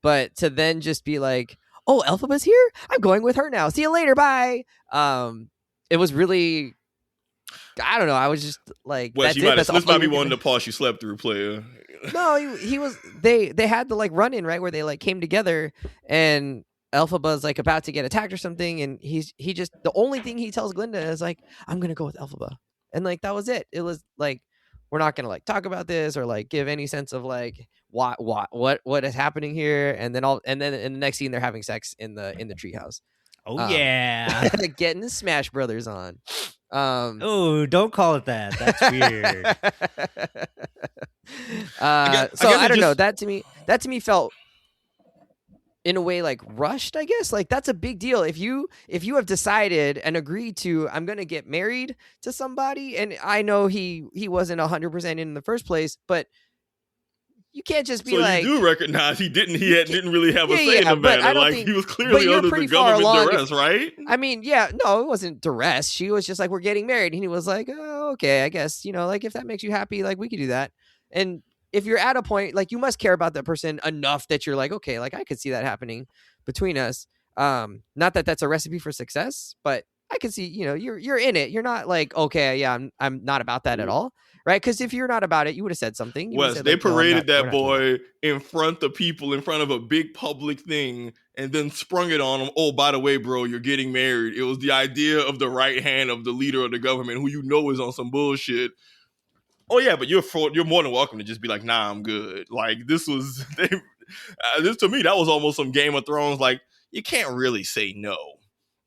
Speaker 1: but to then just be like, "Oh, Elphaba's here. I'm going with her now. See you later. Bye." It was really. I don't know. I was just like,
Speaker 2: well, this might be one of the parts you slept through, player.
Speaker 1: No, he was. They had the like run in, right, where they like came together, and Elphaba's like about to get attacked or something, and he just, the only thing he tells Glinda is like, "I'm gonna go with Elphaba," and like that was it. It was like, we're not gonna like talk about this or like give any sense of like what is happening here, and then in the next scene they're having sex in the treehouse.
Speaker 3: Oh yeah,
Speaker 1: getting the Smash Brothers on.
Speaker 3: Oh, don't call it that. That's weird.
Speaker 1: I don't know. That to me felt in a way like rushed, I guess. Like that's a big deal. If you have decided and agreed to, I'm going to get married to somebody, and I know he wasn't 100% in the first place, but you can't just be like.
Speaker 2: So you do recognize he didn't really have a say in the matter. Like he was clearly under the government duress, right?
Speaker 1: I mean, no, it wasn't duress. She was just like, "We're getting married," and he was like, "Oh, okay, I guess, you know, like if that makes you happy, like we could do that." And if you're at a point, like you must care about that person enough that you're like, okay, like I could see that happening between us. Not that that's a recipe for success, but I can see, you know, you're in it. You're not like, okay, yeah, I'm not about that at all. Right? Because if you're not about it, you would have said something.
Speaker 2: Wes,
Speaker 1: said,
Speaker 2: they
Speaker 1: like,
Speaker 2: paraded that boy in front of people, in front of a big public thing, and then sprung it on him. Oh, by the way, bro, you're getting married. It was the idea of the right hand of the leader of the government, who you know is on some bullshit. Oh yeah, but you're more than welcome to just be like, "Nah, I'm good." Like this was, this to me, that was almost some Game of Thrones. Like you can't really say no.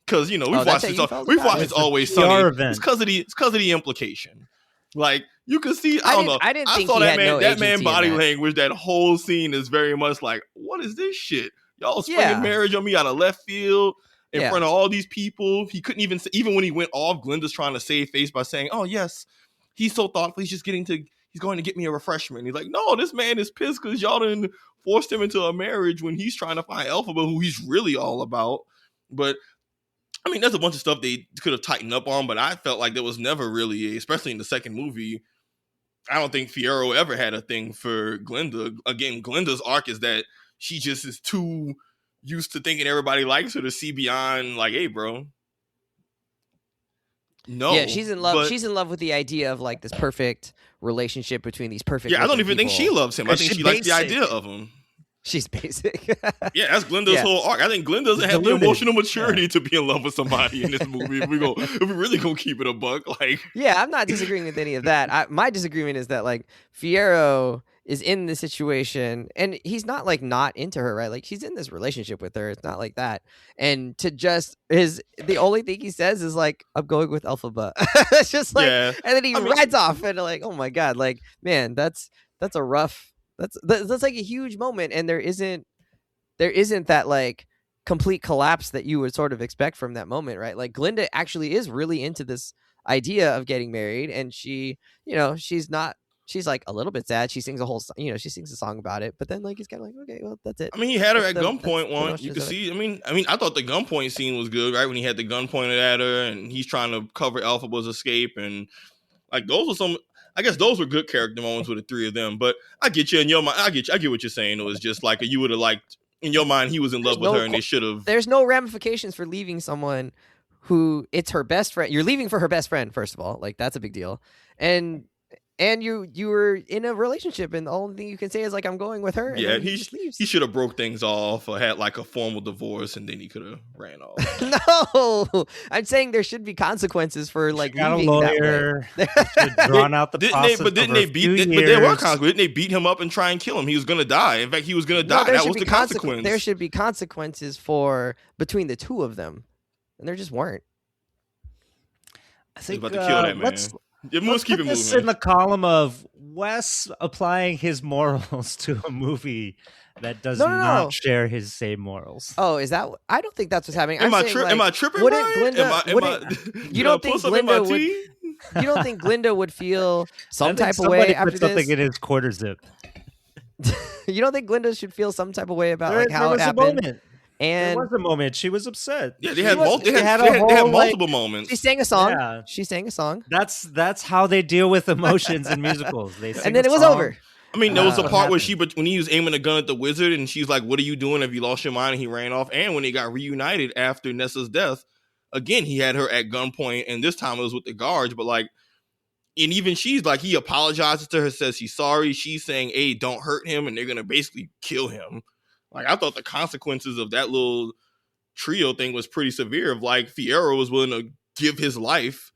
Speaker 2: Because, you know, we've watched this Always Sunny. It's because of the implication. Like, you can see, I don't know. I saw that man body language. That whole scene is very much like, what is this shit? Y'all springing marriage on me out of left field in front of all these people. He couldn't even when he went off, Glinda's trying to save face by saying, "Oh, yes, he's so thoughtful. He's going to get me a refreshment." He's like, no, this man is pissed because y'all done forced him into a marriage when he's trying to find Elphaba, who he's really all about. But I mean, there's a bunch of stuff they could have tightened up on, but I felt like there was never really, especially in the second movie, I don't think Fiyero ever had a thing for Glinda. Again, Glinda's arc is that she just is too used to thinking everybody likes her to see beyond, like, hey, bro. No.
Speaker 1: Yeah, she's in love. She's in love with the idea of like this perfect relationship between these perfect.
Speaker 2: Yeah, I don't even think she loves him. I think she likes the idea of him.
Speaker 1: She's basic.
Speaker 2: Yeah, that's Glinda's whole arc. I think Glinda doesn't have the emotional maturity to be in love with somebody in this movie. If we really gonna keep it a buck, like.
Speaker 1: Yeah, I'm not disagreeing with any of that. My disagreement is that like Fiyero is in this situation and he's not like not into her, right? Like he's in this relationship with her. It's not like that. And to just the only thing he says is like, "I'm going with Elphaba." It's just like, and then he rides off and like, oh my God, like, man, that's a rough. That's like a huge moment, and there isn't that like complete collapse that you would sort of expect from that moment, right? Like Glinda actually is really into this idea of getting married, and she, you know, she's not she's like a little bit sad. She sings a whole, she sings a song about it. But then like he's kind of like, okay, well that's it.
Speaker 2: I mean, he had her
Speaker 1: That's
Speaker 2: at
Speaker 1: the
Speaker 2: gunpoint once. You can
Speaker 1: most
Speaker 2: see. I mean, I thought the gunpoint scene was good, right? When he had the gun pointed at her, and he's trying to cover Elphaba's escape, and like those were some. I guess those were good character moments with the three of them. But I get you in your mind. I get what you're saying. It was just like you would have liked in your mind he was in love with her, and they should have.
Speaker 1: There's no ramifications for leaving someone who it's her best friend. You're leaving for her best friend, first of all. Like that's a big deal, and you were in a relationship, and the only thing you can say is like I'm going with her. And
Speaker 2: Yeah,
Speaker 1: he just leaves.
Speaker 2: He should have broke things off or had like a formal divorce, and then he could have ran off.
Speaker 1: No, I'm saying there should be consequences for like
Speaker 3: got
Speaker 1: leaving
Speaker 3: a lawyer.
Speaker 1: that
Speaker 3: Drawn out the process.
Speaker 2: But didn't they beat? But there were consequences. Didn't they beat him up and try and kill him? He was gonna die. In fact, he was gonna die. That was the consequence.
Speaker 1: There should be consequences for between the two of them, and there just weren't.
Speaker 3: I think
Speaker 2: about to kill that man. Let's keep it moving.
Speaker 3: In the column of Wes applying his morals to a movie that does not share his same morals.
Speaker 1: Oh, is that? I don't think that's what's happening.
Speaker 2: Am I tripping? Wouldn't
Speaker 1: Glenda? You don't think Glenda would? You don't think Glenda would feel some type of way after this?
Speaker 3: Something in his quarter zip.
Speaker 1: You don't think Glenda should feel some type of way about like how
Speaker 3: it
Speaker 1: happened?
Speaker 3: And there was a moment she was upset.
Speaker 2: Yeah, they had multiple moments.
Speaker 1: She sang a song. Yeah. She sang a song.
Speaker 3: That's how they deal with emotions in musicals. They sing
Speaker 1: and then it was over.
Speaker 2: I mean, there was the part where when he was aiming a gun at the wizard, and she's like, "What are you doing? Have you lost your mind?" And he ran off. And when they got reunited after Nessa's death, again he had her at gunpoint, and this time it was with the guards. But like, and even she's like, he apologizes to her, says he's sorry. She's saying, "Hey, don't hurt him," and they're gonna basically kill him. Like, I thought the consequences of that little trio thing was pretty severe. Of like, Fiyero was willing to give his life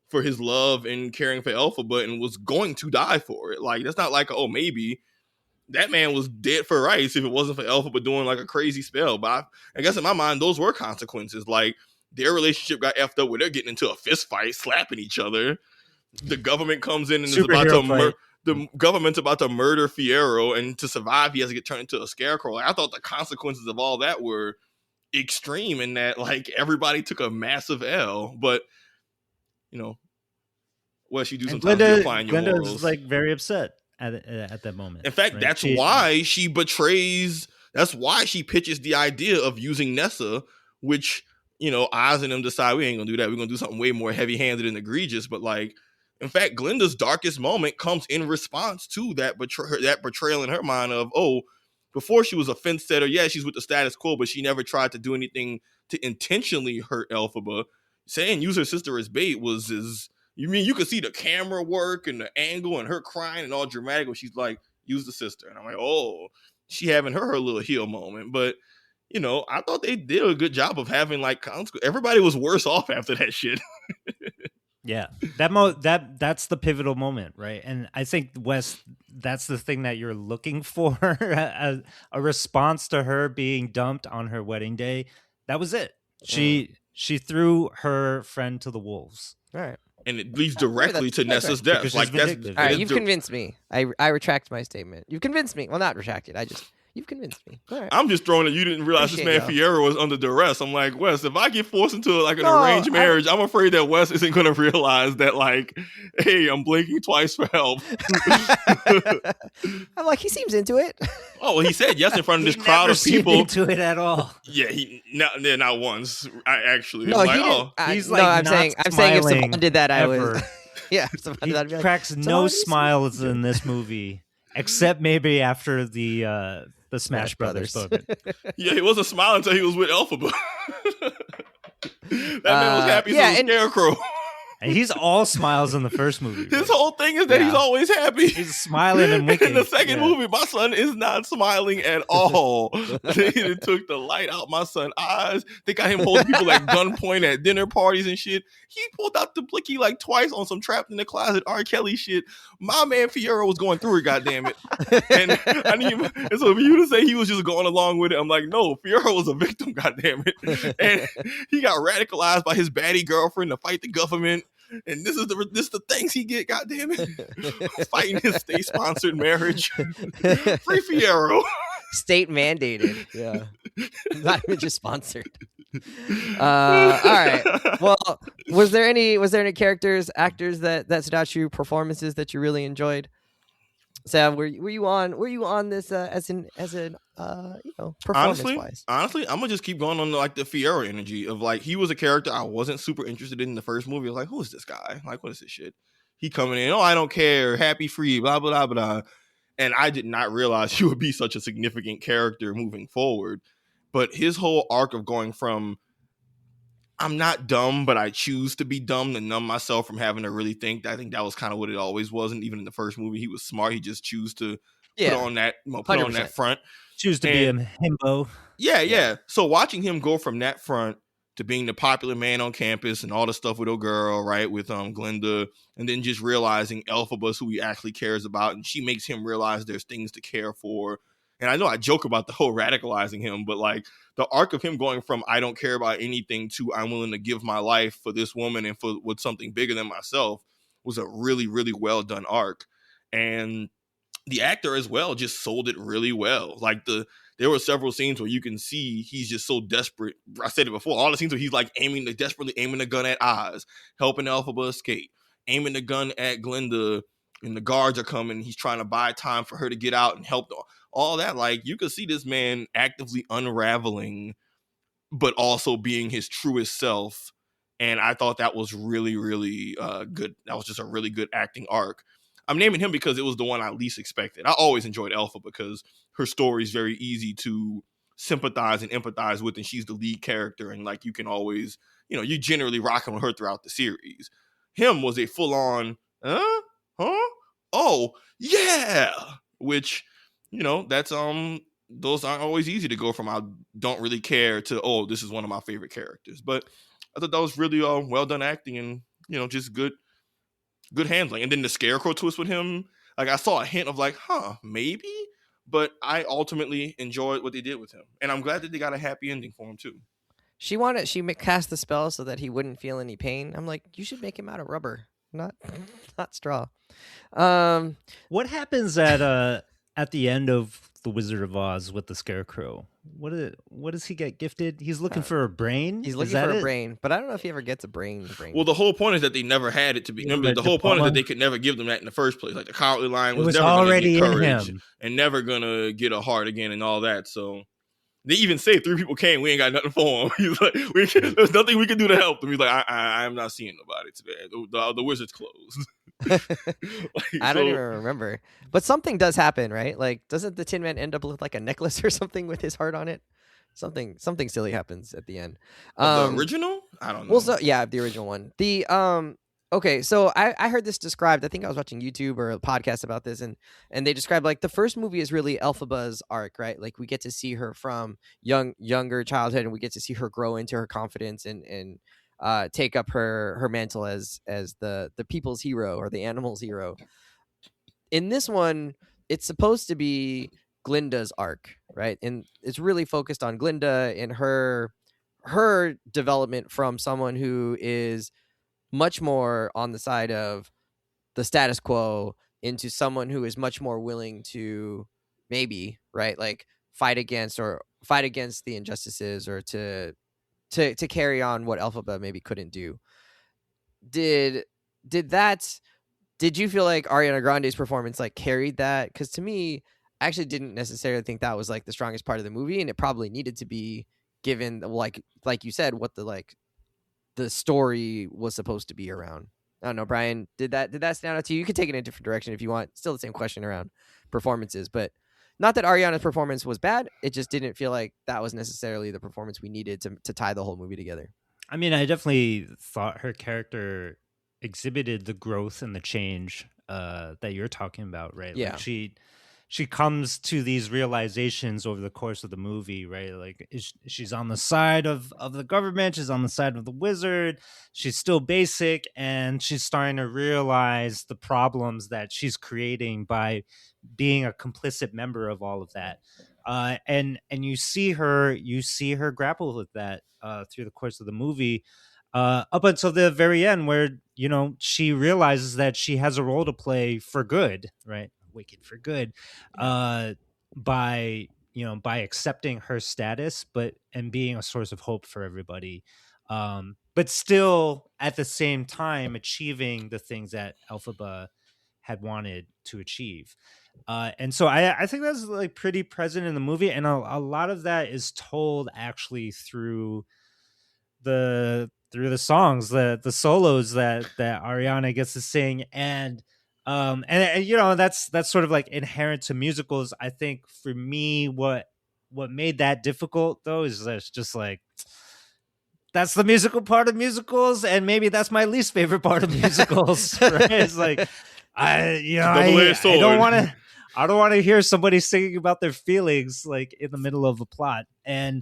Speaker 2: for his love and caring for Elphaba and was going to die for it. Like, that's not like, oh, maybe. That man was dead for rights if it wasn't for Elphaba doing like a crazy spell. But I guess in my mind, those were consequences. Like, their relationship got effed up where they're getting into a fist fight, slapping each other. The government comes in and is about to the government's about to murder Fiyero, and to survive, he has to get turned into a scarecrow. Like, I thought the consequences of all that were extreme in that, like, everybody took a massive L. But, Wes, you do sometimes applying your morals.
Speaker 3: Glenda's, like, very upset at that moment.
Speaker 2: In fact, right? That's why she betrays. That's why she pitches the idea of using Nessa, which, Oz and them decide we ain't gonna do that. We're gonna do something way more heavy-handed and egregious. But, like, in fact, Glenda's darkest moment comes in response to that betrayal in her mind of, oh, before she was a fence setter, yeah, she's with the status quo, but she never tried to do anything to intentionally hurt Elphaba. Saying use her sister as bait you could see the camera work and the angle and her crying and all dramatic when she's like, use the sister. And I'm like, oh, she having her little heel moment. But, I thought they did a good job of having like everybody was worse off after that shit.
Speaker 3: Yeah, that's the pivotal moment, right? And I think, Wes, that's the thing that you're looking for, a response to her being dumped on her wedding day. That was it. She threw her friend to the wolves.
Speaker 1: All right.
Speaker 2: And it leads directly to Nessa's death. Like, that's
Speaker 1: all right. You've convinced me. I retract my statement. You've convinced me. Well, not retracted. You've convinced me. All right.
Speaker 2: I'm just throwing it. You didn't realize this man Fiyero was under duress. I'm like, Wes, if I get forced into like an arranged marriage, I'm afraid that Wes isn't going to realize that, like, hey, I'm blinking twice for help.
Speaker 1: I'm like, he seems into it.
Speaker 2: Oh, well, he said yes in front of this crowd of people.
Speaker 3: Into it at all.
Speaker 2: Yeah, not once. Actually,
Speaker 1: no,
Speaker 2: like,
Speaker 1: he didn't. He's like, I'm saying if Savon did that, I was. Yeah,
Speaker 3: he cracks no smiles in this movie, except maybe after the Smash Brothers moment.
Speaker 2: Yeah, he wasn't smiling until he was with Elphaba. That man was happy as a scarecrow.
Speaker 3: And he's all smiles in the first movie.
Speaker 2: His whole thing is that he's always happy.
Speaker 3: He's smiling and winking.
Speaker 2: In the second movie, my son is not smiling at all. They took the light out my son's eyes. They got him holding people at gunpoint at dinner parties and shit. He pulled out the blicky like twice on some trapped in the closet R. Kelly shit. My man Fiyero was going through it, goddammit. And so for you to say he was just going along with it, I'm like, no, Fiyero was a victim, goddammit. And he got radicalized by his baddie girlfriend to fight the government. And this is the things he get, goddammit. Fighting his state-sponsored marriage. Free Fiyero.
Speaker 1: State mandated. Yeah. Not even just sponsored. All right. Well, was there any characters, actors that stood out to you, performances that you really enjoyed? Sav, were you on this as an performance
Speaker 2: Honestly,
Speaker 1: wise?
Speaker 2: honestly, I'm gonna just keep going on like the Fiero energy of like he was a character I wasn't super interested in the first movie. I was like, who is this guy? Like, what is this shit? He coming in, oh, I don't care, happy free, blah blah blah blah. And I did not realize he would be such a significant character moving forward. But his whole arc of going from I'm not dumb, but I choose to be dumb to numb myself from having to really think. I think that was kind of what it always was. And even in the first movie, he was smart. He just choose to put
Speaker 1: Yeah,
Speaker 2: on that, put on that
Speaker 1: 100%.
Speaker 2: front.
Speaker 3: Choose to be
Speaker 2: And
Speaker 3: a himbo.
Speaker 2: yeah. So watching him go from that front to being the popular man on campus and all the stuff with a girl, right, with Glenda, and then just realizing Elphaba's who he actually cares about, and she makes him realize there's things to care for. And I know I joke about the whole radicalizing him, but like the arc of him going from I don't care about anything to I'm willing to give my life for this woman and for with something bigger than myself was a really, really well done arc. And the actor as well just sold it really well. Like there were several scenes where you can see he's just so desperate. I said it before. All the scenes where he's like desperately aiming the gun at Oz, helping Elphaba escape, aiming the gun at Glenda, and the guards are coming. He's trying to buy time for her to get out and help. All that, like you could see this man actively unraveling, but also being his truest self. And I thought that was really, really good. That was just a really good acting arc. I'm naming him because it was the one I least expected. I always enjoyed Alpha because her story is very easy to sympathize and empathize with, and she's the lead character, and like you can always, you generally rocking with her throughout the series. Him was a full-on, huh? Oh, yeah. Which, that's those aren't always easy to go from I don't really care to, oh, this is one of my favorite characters. But I thought that was really well done acting and, just good handling. And then the Scarecrow twist with him, like I saw a hint of like, maybe. But I ultimately enjoyed what they did with him. And I'm glad that they got a happy ending for him too.
Speaker 1: She cast the spell so that he wouldn't feel any pain. I'm like, you should make him out of rubber, not straw.
Speaker 3: What happens at the end of The Wizard of Oz with the Scarecrow? What does he get gifted? He's looking for a brain.
Speaker 1: He's looking for a brain, but I don't know if he ever gets a brain.
Speaker 2: Well, the whole point is that they never had it to be. Remember, the whole point is that they could never give them that in the first place. Like the Cowardly Lion was never already get courage and never gonna get a heart again and all that. So they even say 3 people came. We ain't got nothing for him. He's like, there's nothing we can do to help them. He's like, I am not seeing nobody today. The wizard's closed.
Speaker 1: I don't even remember, but something does happen, right? Like, doesn't the Tin Man end up with like a necklace or something with his heart on it? Something silly happens at the end.
Speaker 2: The original? I don't know.
Speaker 1: Well, so yeah, the original one. The okay, so I heard this described. I think I was watching YouTube or a podcast about this, and they described like the first movie is really Elphaba's arc, right? Like we get to see her from younger childhood, and we get to see her grow into her confidence and take up her mantle as the people's hero or the animals' hero. In this one, it's supposed to be Glinda's arc, right? And it's really focused on Glinda and her development from someone who is much more on the side of the status quo into someone who is much more willing to maybe, right, like fight against the injustices or to carry on what Elphaba maybe couldn't do. Did you feel like Ariana Grande's performance like carried that? Because to me, I actually didn't necessarily think that was like the strongest part of the movie, and it probably needed to be, given like you said, what the story was supposed to be around. I don't know, Brian, did that stand out to you? You could take it in a different direction if you want. Still the same question around performances, but not that Ariana's performance was bad. It just didn't feel like that was necessarily the performance we needed to tie the whole movie together.
Speaker 3: I mean, I definitely thought her character exhibited the growth and the change that you're talking about, right?
Speaker 1: Yeah.
Speaker 3: Like she comes to these realizations over the course of the movie, right? Like she's on the side of the government, she's on the side of the wizard, she's still basic, and she's starting to realize the problems that she's creating by being a complicit member of all of that. And you see her grapple with that through the course of the movie, up until the very end, where she realizes that she has a role to play for good, right? Wicked for good, by accepting her status, and being a source of hope for everybody, but still at the same time achieving the things that Elphaba had wanted to achieve. And so I think that's like pretty present in the movie, and a lot of that is told actually through the songs, the solos that Ariana gets to sing. And you know, that's sort of like inherent to musicals. I think for me, what made that difficult though is that it's just like that's the musical part of musicals, and maybe that's my least favorite part of musicals. Right? It's like I don't want to. I don't want to hear somebody singing about their feelings like in the middle of a plot. And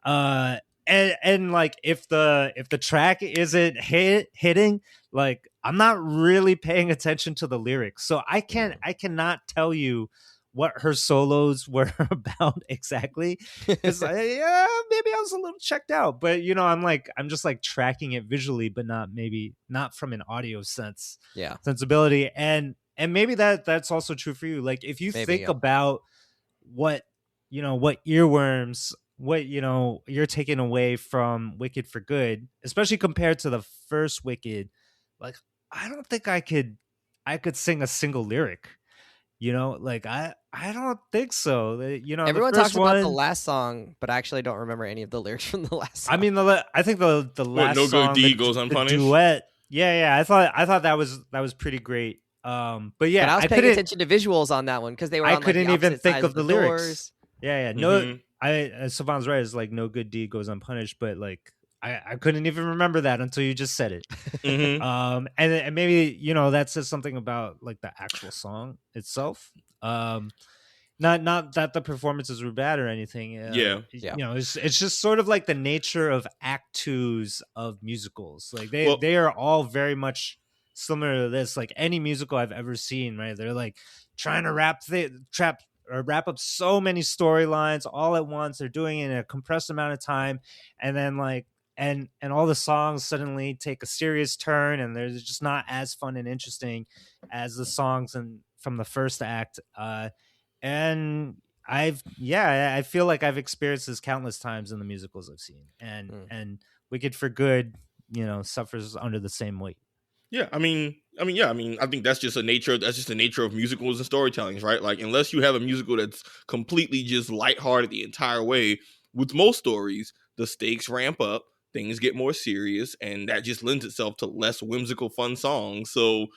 Speaker 3: like if the track isn't hitting, like I'm not really paying attention to the lyrics. So I cannot tell you what her solos were about exactly, because yeah, maybe I was a little checked out, but you know, I'm just like tracking it visually, but not from an audio sensibility. And maybe that's also true for you. Like if you think about what what earworms, what you're taking away from Wicked for Good, especially compared to the first Wicked, like I don't think I could sing a single lyric. Like I don't think so.
Speaker 1: Everyone
Speaker 3: the first
Speaker 1: talks about the
Speaker 3: one,
Speaker 1: last song, but I actually don't remember any of the lyrics from the last song.
Speaker 3: I mean, I think the last
Speaker 2: No
Speaker 3: song,
Speaker 2: good deed goes unpunished.
Speaker 3: the duet. Yeah, I thought that was pretty great. But yeah,
Speaker 1: but I was paying attention to visuals on that one because they were.
Speaker 3: I
Speaker 1: on,
Speaker 3: couldn't
Speaker 1: like,
Speaker 3: even think
Speaker 1: of
Speaker 3: the
Speaker 1: lyrics.
Speaker 3: lyrics. Yeah. No, Savon's right. It's like no good deed goes unpunished, but like I couldn't even remember that until you just said it. And maybe that says something about like the actual song itself. Not that the performances were bad or anything. It's just sort of like the nature of act twos of musicals. Like they are all very much similar to this. Like any musical I've ever seen, right? They're like trying to wrap up so many storylines all at once. They're doing it in a compressed amount of time, and then like and all the songs suddenly take a serious turn, and they're just not as fun and interesting as the songs from the first act. And I feel like I've experienced this countless times in the musicals I've seen, and Wicked for Good, suffers under the same weight.
Speaker 2: Yeah, I think that's just the nature of musicals and storytellings, right? Like, unless you have a musical that's completely just lighthearted the entire way, with most stories, the stakes ramp up, things get more serious, and that just lends itself to less whimsical, fun songs. So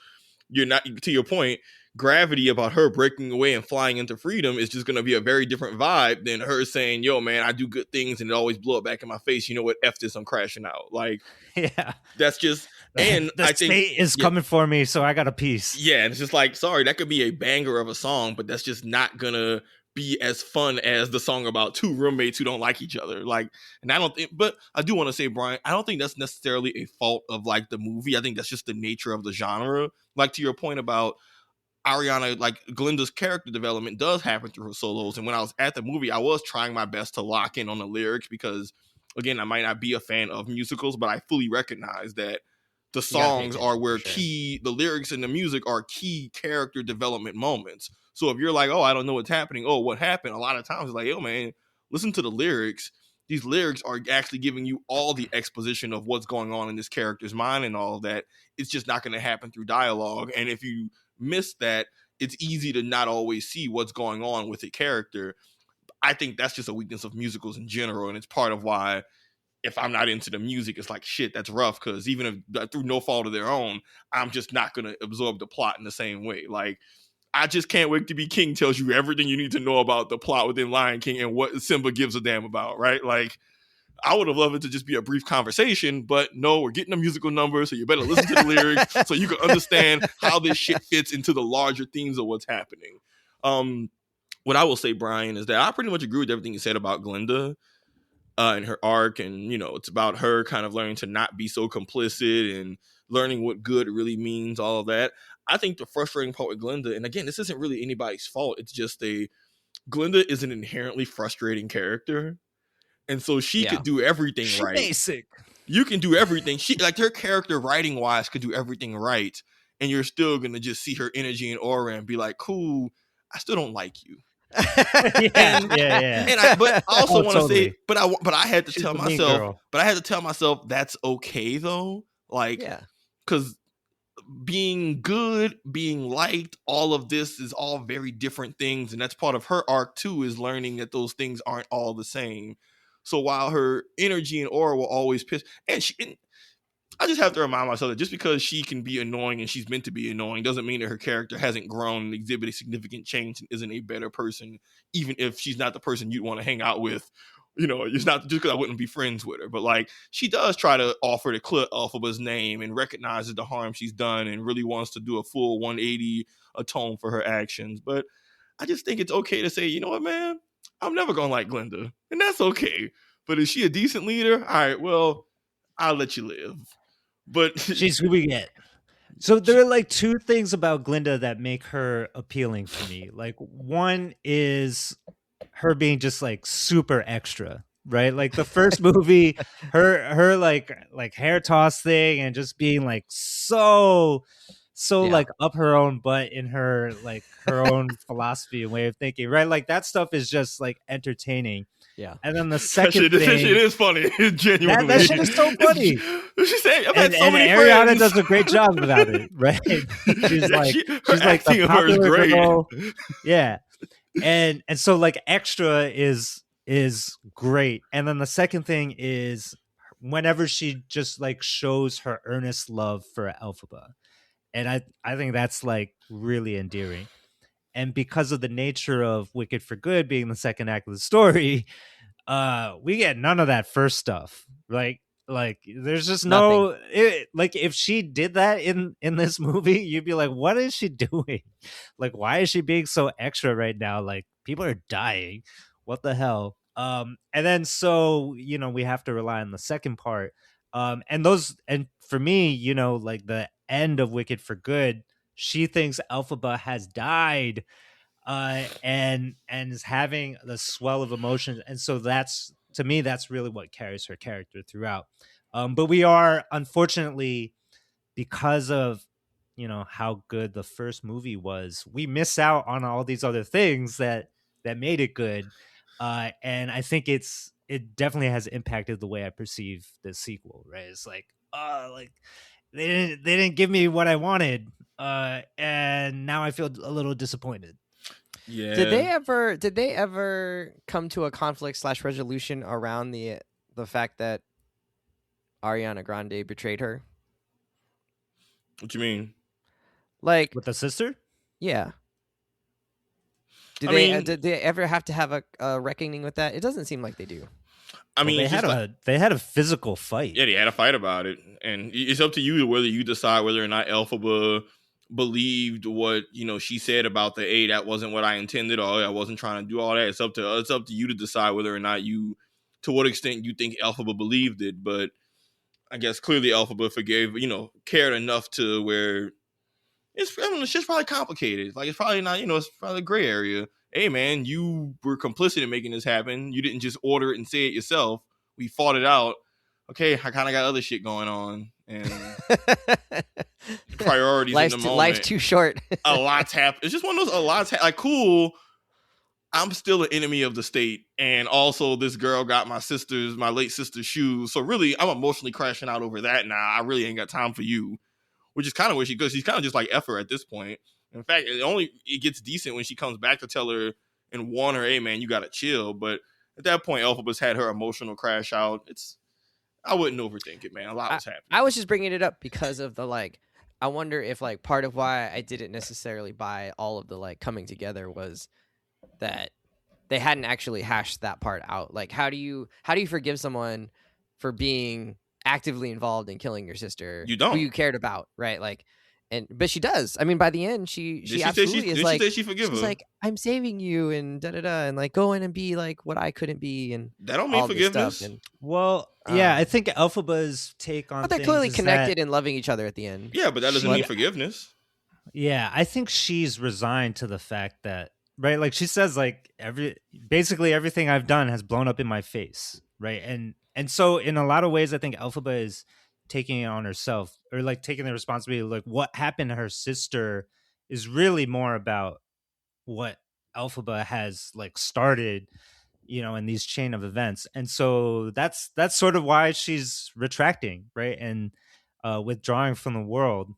Speaker 2: you're not, to your point, Gravity about her breaking away and flying into freedom is just going to be a very different vibe than her saying, yo, man, I do good things and it always blow it back in my face. You know what? F this, I'm crashing out. Like,
Speaker 3: yeah,
Speaker 2: that's just, and
Speaker 3: the state is coming for me, so I got a piece.
Speaker 2: Yeah, and it's just like, sorry, that could be a banger of a song, but that's just not going to be as fun as the song about two roommates who don't like each other. Like, and but I do want to say, Brian, I don't think that's necessarily a fault of like the movie. I think that's just the nature of the genre. Like, to your point about Ariana, like Glinda's character development does happen through her solos. And when I was at the movie, I was trying my best to lock in on the lyrics because, again, I might not be a fan of musicals, but I fully recognize that the songs are where the lyrics and the music are key character development moments. So if you're like, oh, I don't know what's happening. Oh, what happened? A lot of times it's like, oh, man, listen to the lyrics. These lyrics are actually giving you all the exposition of what's going on in this character's mind and all of that. It's just not going to happen through dialogue. And if you miss that, it's easy to not always see what's going on with a character. I think that's just a weakness of musicals in general, and it's part of why if I'm not into the music, it's like, shit, that's rough, because even if through no fault of their own, I'm just not going to absorb the plot in the same way. Like, I Just Can't Wait to Be King tells you everything you need to know about the plot within Lion King and what Simba gives a damn about, right? Like, I would have loved it to just be a brief conversation, but no, we're getting a musical number, so you better listen to the lyrics so you can understand how this shit fits into the larger themes of what's happening. What I will say, Brian, is that I pretty much agree with everything you said about Glinda and her arc, and it's about her kind of learning to not be so complicit and learning what good really means, all of that. I think the frustrating part with Glinda, and again, this isn't really anybody's fault, it's just Glinda is an inherently frustrating character. And so she could do everything right.
Speaker 3: Basic.
Speaker 2: You can do everything. She, like, her character writing wise could do everything right. And you're still going to just see her energy and aura and be like, cool, I still don't like you.
Speaker 3: Yeah.
Speaker 2: And but I also want to say, but I had to
Speaker 3: She's
Speaker 2: tell
Speaker 3: the mean
Speaker 2: myself,
Speaker 3: girl.
Speaker 2: but I had to tell myself that's okay though. Like, because being good, being liked, all of this is all very different things. And that's part of her arc too, is learning that those things aren't all the same. So while her energy and aura will always piss, and I just have to remind myself that just because she can be annoying and she's meant to be annoying doesn't mean that her character hasn't grown and exhibited significant change and isn't a better person, even if she's not the person you'd want to hang out with. You know, it's not just because I wouldn't be friends with her, but like she does try to offer to clear Elphaba's name and recognizes the harm she's done and really wants to do a full 180 atone for her actions. But I just think it's okay to say, you know what, man, I'm never gonna like Glinda, and that's okay. But is she a decent leader? All right, well, I'll let you live. But
Speaker 3: she's who we get. So there are like two things about Glinda that make her appealing for me. Like one is her being just like super extra, right? Like the first movie, her like hair toss thing and just being like so like up her own butt in her like her own philosophy and way of thinking, right? Like that stuff is just like entertaining.
Speaker 2: Yeah.
Speaker 3: And then the second thing,
Speaker 2: that shit is funny. Genuinely.
Speaker 3: That shit is so funny.
Speaker 2: She's saying, I've had so many
Speaker 3: Ariana
Speaker 2: friends.
Speaker 3: does a great job about it, right? She's like, she's like the popular girl. Yeah. And so like extra is great. And then the second thing is whenever she just like shows her earnest love for Elphaba. And I think that's like really endearing. And because of the nature of Wicked for Good being the second act of the story, we get none of that first stuff. Like there's just no like if she did that in this movie, you'd be like, what is she doing? Like, why is she being so extra right now? Like, people are dying. What the hell? And then so, you know, we have to rely on the second part. And for me, you know, like the end of Wicked for Good, she thinks Elphaba has died. And is having the swell of emotions, and so that's, to me, that's really what carries her character throughout. But we are, unfortunately, because of, you know, how good the first movie was, we miss out on all these other things that made it good. And I think it definitely has impacted the way I perceive the sequel. Right? It's like, they didn't give me what I wanted, and now I feel a little disappointed.
Speaker 2: Yeah.
Speaker 1: Did they ever come to a conflict / resolution around the fact that Ariana Grande betrayed her?
Speaker 2: What you mean?
Speaker 3: Like with the sister?
Speaker 1: Yeah. Did they ever have to have a reckoning with that? It doesn't seem like they do.
Speaker 3: I mean, they had a physical fight.
Speaker 2: Yeah, they had a fight about it, and it's up to you whether you decide whether or not Elphaba believed what, you know, she said about the hey, that wasn't what I intended, or I wasn't trying to do all that. It's up to you to decide whether or not to what extent you think Elphaba believed it. But I guess clearly Elphaba forgave, you know, cared enough to where it's shit's probably complicated. Like, it's probably not, you know, it's probably a gray area. Hey man, you were complicit in making this happen. You didn't just order it and say it yourself. We fought it out. Okay, I kind of got other shit going on, and priorities in the moment.
Speaker 1: Life's too short.
Speaker 2: A lot's happened. It's just one of those. Like, cool. I'm still an enemy of the state, and also this girl got my late sister's shoes. So really, I'm emotionally crashing out over that now. I really ain't got time for you, which is kind of where she goes. She's kind of just like F her at this point. In fact, it gets decent when she comes back to tell her and warn her, hey man, you gotta chill. But at that point, Elphaba's had her emotional crash out. I wouldn't overthink it, man. A lot was happening.
Speaker 1: I was just bringing it up because of the like. I wonder if like part of why I didn't necessarily buy all of the like coming together was that they hadn't actually hashed that part out. Like, how do you forgive someone for being actively involved in killing your sister?
Speaker 2: You don't.
Speaker 1: Who you cared about, right? Like, but she does. I mean, by the end, she absolutely is like, she's like, I'm saving you and da da da, and like go in and be like what I couldn't be, and
Speaker 2: that don't mean forgiveness.
Speaker 1: And,
Speaker 3: well, yeah, I think Elphaba's take on.
Speaker 1: But they're clearly connected and loving each other at the end.
Speaker 2: Yeah, but that doesn't mean forgiveness.
Speaker 3: Yeah, I think she's resigned to the fact that, right, like she says, like basically everything I've done has blown up in my face, right, and so in a lot of ways, I think Elphaba is taking it on herself, or like taking the responsibility. Like what happened to her sister is really more about what Elphaba has like started, you know, in these chain of events. And so that's sort of why she's retracting, right, and withdrawing from the world.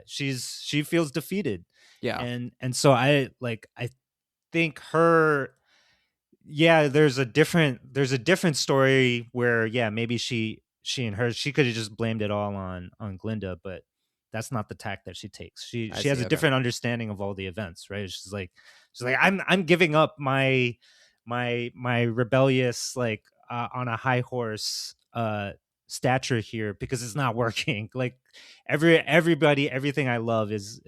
Speaker 3: she feels defeated,
Speaker 1: Yeah,
Speaker 3: and so I think her, yeah, there's a different story where, yeah, maybe she and her, she could have just blamed it all on Glinda, but that's not the tack that she takes. she
Speaker 1: I
Speaker 3: she has
Speaker 1: see.
Speaker 3: a
Speaker 1: Okay.
Speaker 3: different understanding of all the events, right? She's like, I'm giving up my rebellious, like, on a high horse stature here, because it's not working. Like, everybody, everything I love is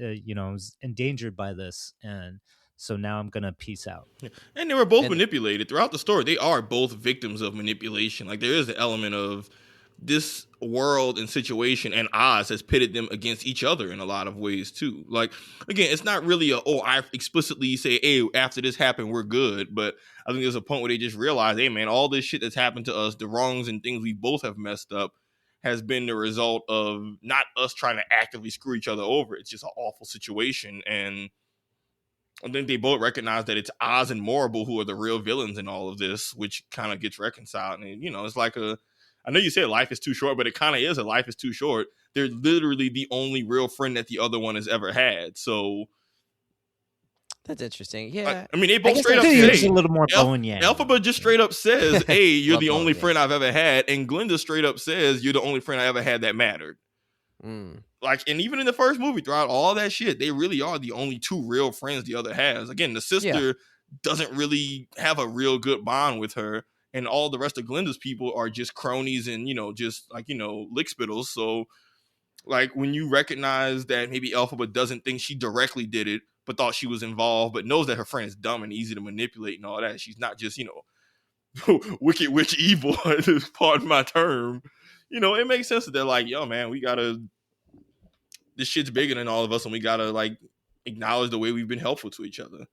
Speaker 3: endangered by this, and so now I'm gonna peace out.
Speaker 2: And they were both
Speaker 1: And
Speaker 2: manipulated throughout the story. They are both victims of manipulation. Like there is the element of this world and situation and Oz has pitted them against each other in a lot of ways too. Like again, it's not really I explicitly say, hey, after this happened, we're good. But I think there's a point where they just realize, hey man, all this shit that's happened to us, the wrongs and things we both have messed up, has been the result of not us trying to actively screw each other over. It's just an awful situation. And I think they both recognize that it's Oz and Morrible who are the real villains in all of this, which kind of gets reconciled. And, it's like I know you say life is too short, but it kind of is a life is too short. They're literally the only real friend that the other one has ever had. So,
Speaker 1: that's interesting. Yeah,
Speaker 2: I mean, they
Speaker 1: I
Speaker 2: both
Speaker 1: guess
Speaker 2: straight
Speaker 1: I
Speaker 2: up
Speaker 3: Could
Speaker 1: could
Speaker 3: use
Speaker 1: see.
Speaker 3: a
Speaker 2: say,
Speaker 3: little more bone yang.
Speaker 2: Alphaba just straight up says, hey, you're
Speaker 1: Love
Speaker 2: the
Speaker 1: bone
Speaker 2: only
Speaker 1: yang.
Speaker 2: friend I've ever had. And Glinda straight up says, you're the only friend I ever had that mattered.
Speaker 1: Mm.
Speaker 2: Like, and even in the first movie, throughout all that shit, they really are the only two real friends the other has. Again, the
Speaker 1: Yeah.
Speaker 2: sister doesn't really have a real good bond with her, and all the rest of Glinda's people are just cronies and, just like, lick spittles. So, like, when you recognize that maybe Elphaba doesn't think she directly did it, but thought she was involved, but knows that her friend is dumb and easy to manipulate and all that, she's not just, wicked witch evil, pardon my term. It makes sense that they're like, yo, man, this shit's bigger than all of us, and we gotta like acknowledge the way we've been helpful to each other.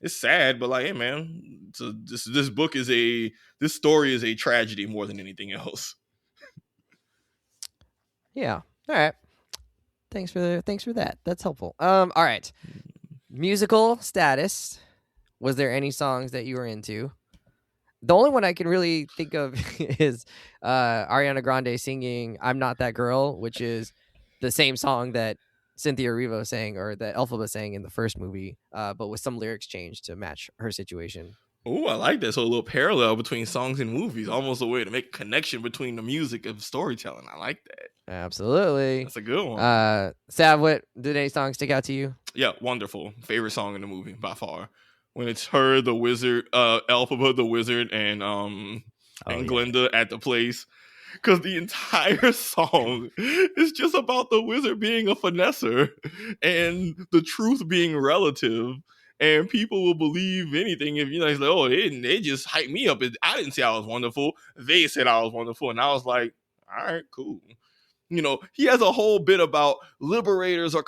Speaker 2: It's sad, but like, hey man, so this story is a tragedy more than anything else.
Speaker 1: Yeah. All right. Thanks for that. That's helpful. All right. Musical status. Was there any songs that you were into? The only one I can really think of is Ariana Grande singing "I'm Not That Girl," which is the same song that Cynthia Erivo sang, or that Elphaba sang in the first movie, but with some lyrics changed to match her situation.
Speaker 2: Oh, I like that. So a little parallel between songs and movies, almost a way to make a connection between the music and storytelling. I like that.
Speaker 1: Absolutely.
Speaker 2: That's a good one.
Speaker 1: Sav, what did any songs stick out to you?
Speaker 2: Yeah, wonderful. Favorite song in the movie by far. When it's her, the wizard, Elphaba, the wizard, and Glinda at the place. Because the entire song is just about the wizard being a finesser and the truth being relative. And people will believe anything if it's like, oh, they just hyped me up. I didn't say I was wonderful. They said I was wonderful. And I was like, all right, cool. He has a whole bit about liberators or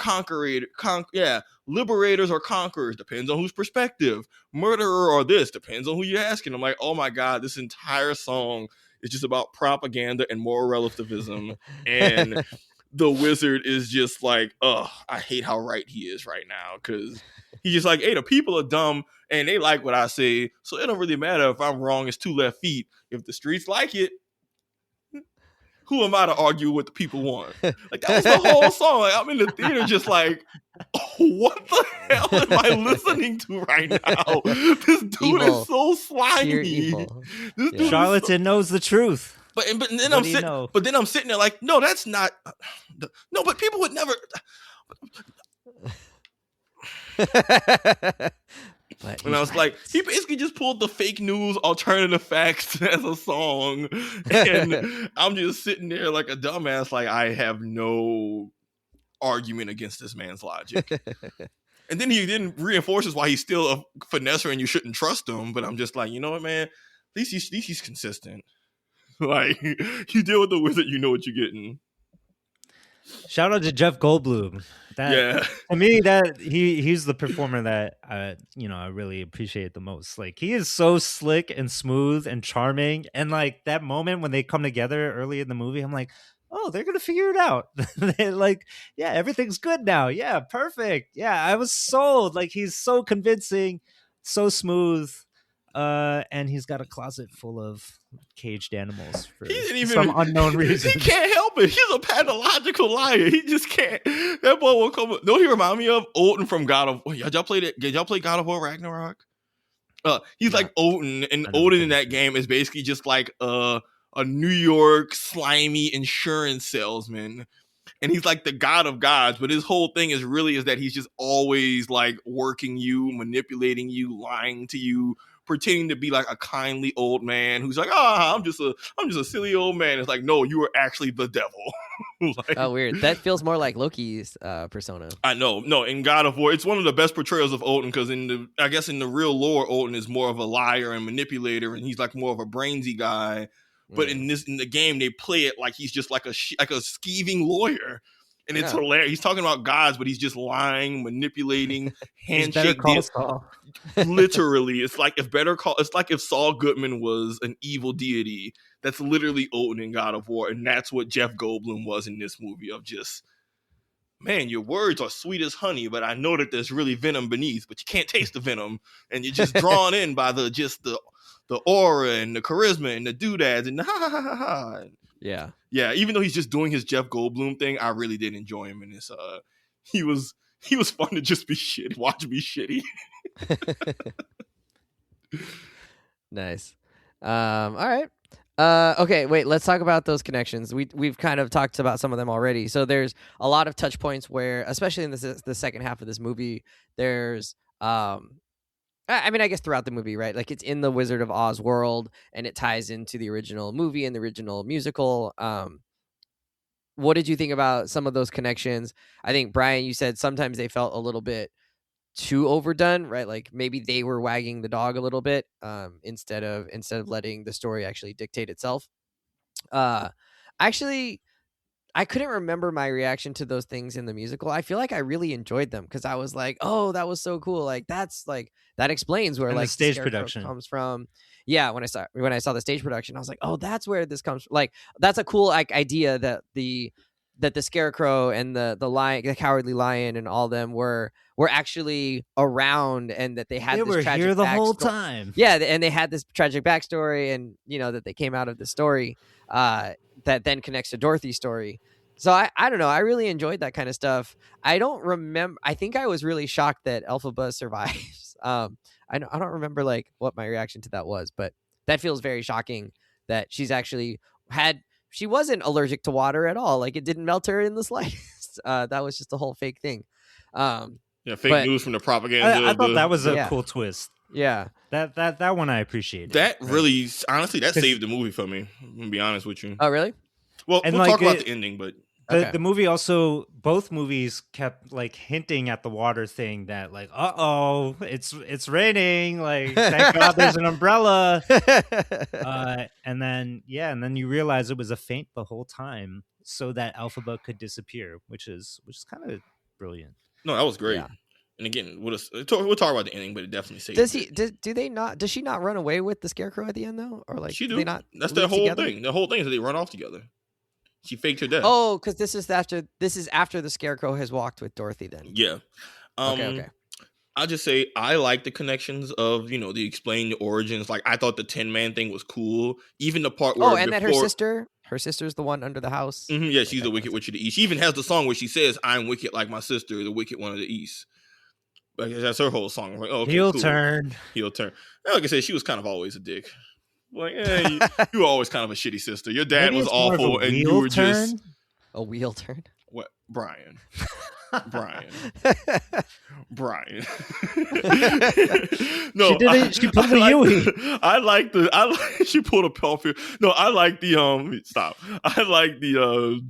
Speaker 2: liberators or conquerors, depends on whose perspective. Murderer or this, depends on who you're asking. I'm like, oh my God, this entire song is just about propaganda and moral relativism. And the wizard is just like, I hate how right he is right now. Because he's just like, hey, the people are dumb and they like what I say. So it don't really matter if I'm wrong, it's 2 left feet. If the streets like it, who am I to argue what the people want? Like, that was the whole song. Like, I'm in the theater just like, oh, what the hell am I listening to right now? This dude
Speaker 1: Evil.
Speaker 2: is so slimy.
Speaker 1: Evil.
Speaker 2: This dude
Speaker 3: Charlatan knows the truth.
Speaker 2: But then I'm sitting there like, no, that's not. No, but people would never. And I was like, he basically just pulled the fake news alternative facts as a song. And I'm just sitting there like a dumbass, like I have no argument against this man's logic. And then he then reinforces why he's still a finesser and you shouldn't trust him. But I'm just like, you know what, man? At least he's consistent. Like, you deal with the wizard, you know what you're getting.
Speaker 3: Shout out to Jeff Goldblum. To me, that he's the performer that I really appreciate the most. Like, he is so slick and smooth and charming, and like that moment when they come together early in the movie, I'm like, oh, they're gonna figure it out. Like, yeah, everything's good now. Yeah, perfect. Yeah, I was sold. Like, he's so convincing, so smooth. and he's got a closet full of caged animals for
Speaker 2: He didn't even
Speaker 3: some unknown reason.
Speaker 2: He can't help it. He's a pathological liar. He just can't. That boy will come. Don't he remind me of Odin from God of War? Did y'all play God of War Ragnarok? He's like Odin, and Odin in that game is basically just like a New York slimy insurance salesman. And he's like the god of gods, but his whole thing is that he's just always like working you, manipulating you, lying to you, pretending to be like a kindly old man who's like, I'm just a silly old man. It's like, no, you are actually the devil.
Speaker 1: Like, oh, weird. That feels more like Loki's persona.
Speaker 2: I know. No, in God of War, it's one of the best portrayals of Odin because in the real lore, Odin is more of a liar and manipulator, and he's like more of a brainsy guy. But in the game, they play it like he's just like a skeeving lawyer, and it's hilarious. He's talking about gods, but he's just lying, manipulating, handshake. Literally, it's like if Saul Goodman was an evil deity. That's literally Odin in God of War, and that's what Jeff Goldblum was in this movie. Of just, man, your words are sweet as honey, but I know that there's really venom beneath, but you can't taste the venom, and you're just drawn in by the aura and the charisma and the doodads and the ha ha ha ha ha.
Speaker 1: Yeah.
Speaker 2: Yeah, even though he's just doing his Jeff Goldblum thing, I really did enjoy him in this. He was fun to just be shitty, watch me shitty.
Speaker 1: Nice. All right. Okay, wait, let's talk about those connections. We've kind of talked about some of them already. So there's a lot of touch points where, especially in the second half of this movie, there's I mean, I guess throughout the movie, right? Like, it's in the Wizard of Oz world, and it ties into the original movie and the original musical. What did you think about some of those connections? I think, Brian, you said sometimes they felt a little bit too overdone, right? Like, maybe they were wagging the dog a little bit, instead of letting the story actually dictate itself. Actually, I couldn't remember my reaction to those things in the musical. I feel like I really enjoyed them because I was like, "Oh, that was so cool!" Like, that explains where,
Speaker 3: and
Speaker 1: like,
Speaker 3: the stage
Speaker 1: Scarecrow
Speaker 3: production
Speaker 1: comes from. Yeah, when I saw the stage production, I was like, "Oh, that's where this comes from." Like, that's a cool idea that the Scarecrow and the lion, the Cowardly Lion, and all them were actually around, and that they had this
Speaker 3: were
Speaker 1: tragic
Speaker 3: here the whole
Speaker 1: backstory.
Speaker 3: time.
Speaker 1: Yeah, and they had this tragic backstory, and that they came out of the story that then connects to Dorothy's story. So I don't know. I really enjoyed that kind of stuff. I don't remember. I think I was really shocked that Elphaba survives. I don't remember like what my reaction to that was, but that feels very shocking that she's actually she wasn't allergic to water at all. Like, it didn't melt her in the slightest. That was just a whole fake thing.
Speaker 2: Fake news from the propaganda.
Speaker 3: I thought that was a cool twist.
Speaker 1: Yeah.
Speaker 3: That one I appreciated.
Speaker 2: That really, honestly, that saved the movie for me. I'm gonna be honest with you.
Speaker 1: Oh, really?
Speaker 2: Well,
Speaker 3: and
Speaker 2: we'll talk about the ending, but
Speaker 3: the movie also, both movies kept like hinting at the water thing, that like, it's raining. Like, thank God there's an umbrella. And then you realize it was a feint the whole time so that Elphaba could disappear, which is kind of brilliant.
Speaker 2: No, that was great. Yeah. And again, we'll talk about the ending, but it definitely saved.
Speaker 1: Does she not run away with the Scarecrow at the end though, or like
Speaker 2: she do?
Speaker 1: They not
Speaker 2: That's their whole thing. The whole thing is that they run off together. She faked her death.
Speaker 1: Oh, because this is after the Scarecrow has walked with Dorothy. Then
Speaker 2: yeah.
Speaker 1: Okay.
Speaker 2: I'll just say I like the connections of the explain the origins. Like, I thought the Tin Man thing was cool. Even the part where
Speaker 1: that her sister's the one under the house.
Speaker 2: Mm-hmm, yeah, she's the Wicked Witch of the East. She even has the song where she says, "I'm wicked like my sister, the Wicked One of the East." Like, that's her whole song. I'm like, okay,
Speaker 3: Heel
Speaker 2: cool.
Speaker 3: turn.
Speaker 2: Like I said, she was kind of always a dick. Like, you were always kind of a shitty sister. Your dad
Speaker 3: Maybe
Speaker 2: was awful, and you were just
Speaker 1: a wheel turn.
Speaker 2: What, Brian? No,
Speaker 3: she did it. She pulled a Yui.
Speaker 2: She pulled a pelvic. No, I like the stop. I like the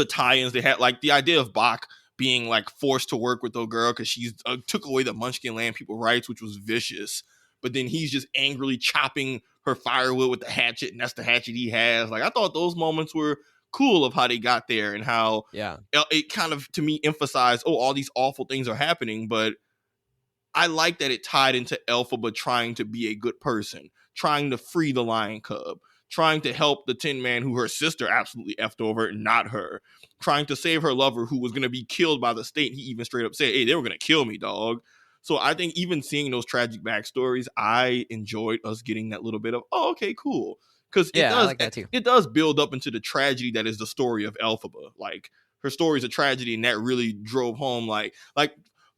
Speaker 2: tie-ins they had. Like, the idea of Bach being like forced to work with the girl because she took away the Munchkin land people rights, which was vicious. But then he's just angrily chopping her firewood with the hatchet, and that's the hatchet he has. Like, I thought those moments were cool of how they got there, and how it kind of, to me, emphasized, all these awful things are happening. But I like that it tied into Elphaba trying to be a good person, trying to free the lion cub, trying to help the Tin Man who her sister absolutely effed over, not her, trying to save her lover who was going to be killed by the state. He even straight up said, "Hey, they were going to kill me, dog." So I think even seeing those tragic backstories, I enjoyed us getting that little bit of, oh, okay, cool. Because
Speaker 1: Yeah, I like that too.
Speaker 2: it does build up into the tragedy that is the story of Elphaba. Like, her story is a tragedy, and that really drove home, like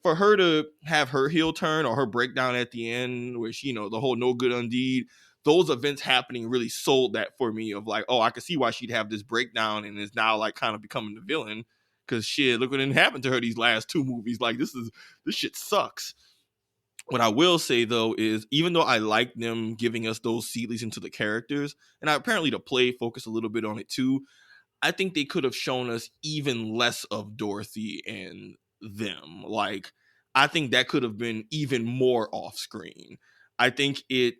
Speaker 2: for her to have her heel turn or her breakdown at the end, where she, the whole no good undeed, those events happening really sold that for me of like, oh, I could see why she'd have this breakdown and is now like kind of becoming the villain. Because shit, look what didn't happen to her these last two movies. Like, this shit sucks. What I will say though is, even though I like them giving us those seedlings into the characters, and apparently the play focused a little bit on it too, I think they could have shown us even less of Dorothy and them. Like, I think that could have been even more off screen. I think it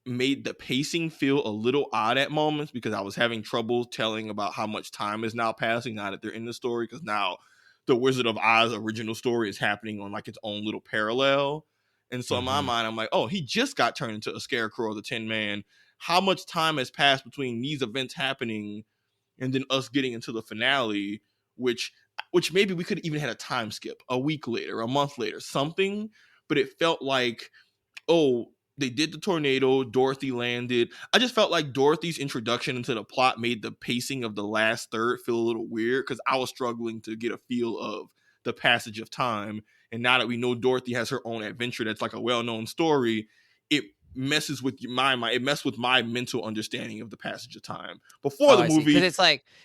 Speaker 2: made the pacing feel a little odd at moments because I was having trouble telling about how much time is now passing now that they're in the story, because now the Wizard of Oz original story is happening on like its own little parallel. And so in my mind, I'm like, oh, he just got turned into a scarecrow of the Tin Man. How much time has passed between these events happening and then us getting into the finale, which maybe we could even had a time skip, a week later, a month later, something. But it felt like, oh, they did the tornado, Dorothy landed. I just felt like Dorothy's introduction into the plot made the pacing of the last third feel a little weird, because I was struggling to get a feel of the passage of time. And now that we know Dorothy has her own adventure that's like a well-known story, it messes with my mind. It messed with my mental understanding of the passage of time before the movie.
Speaker 1: Because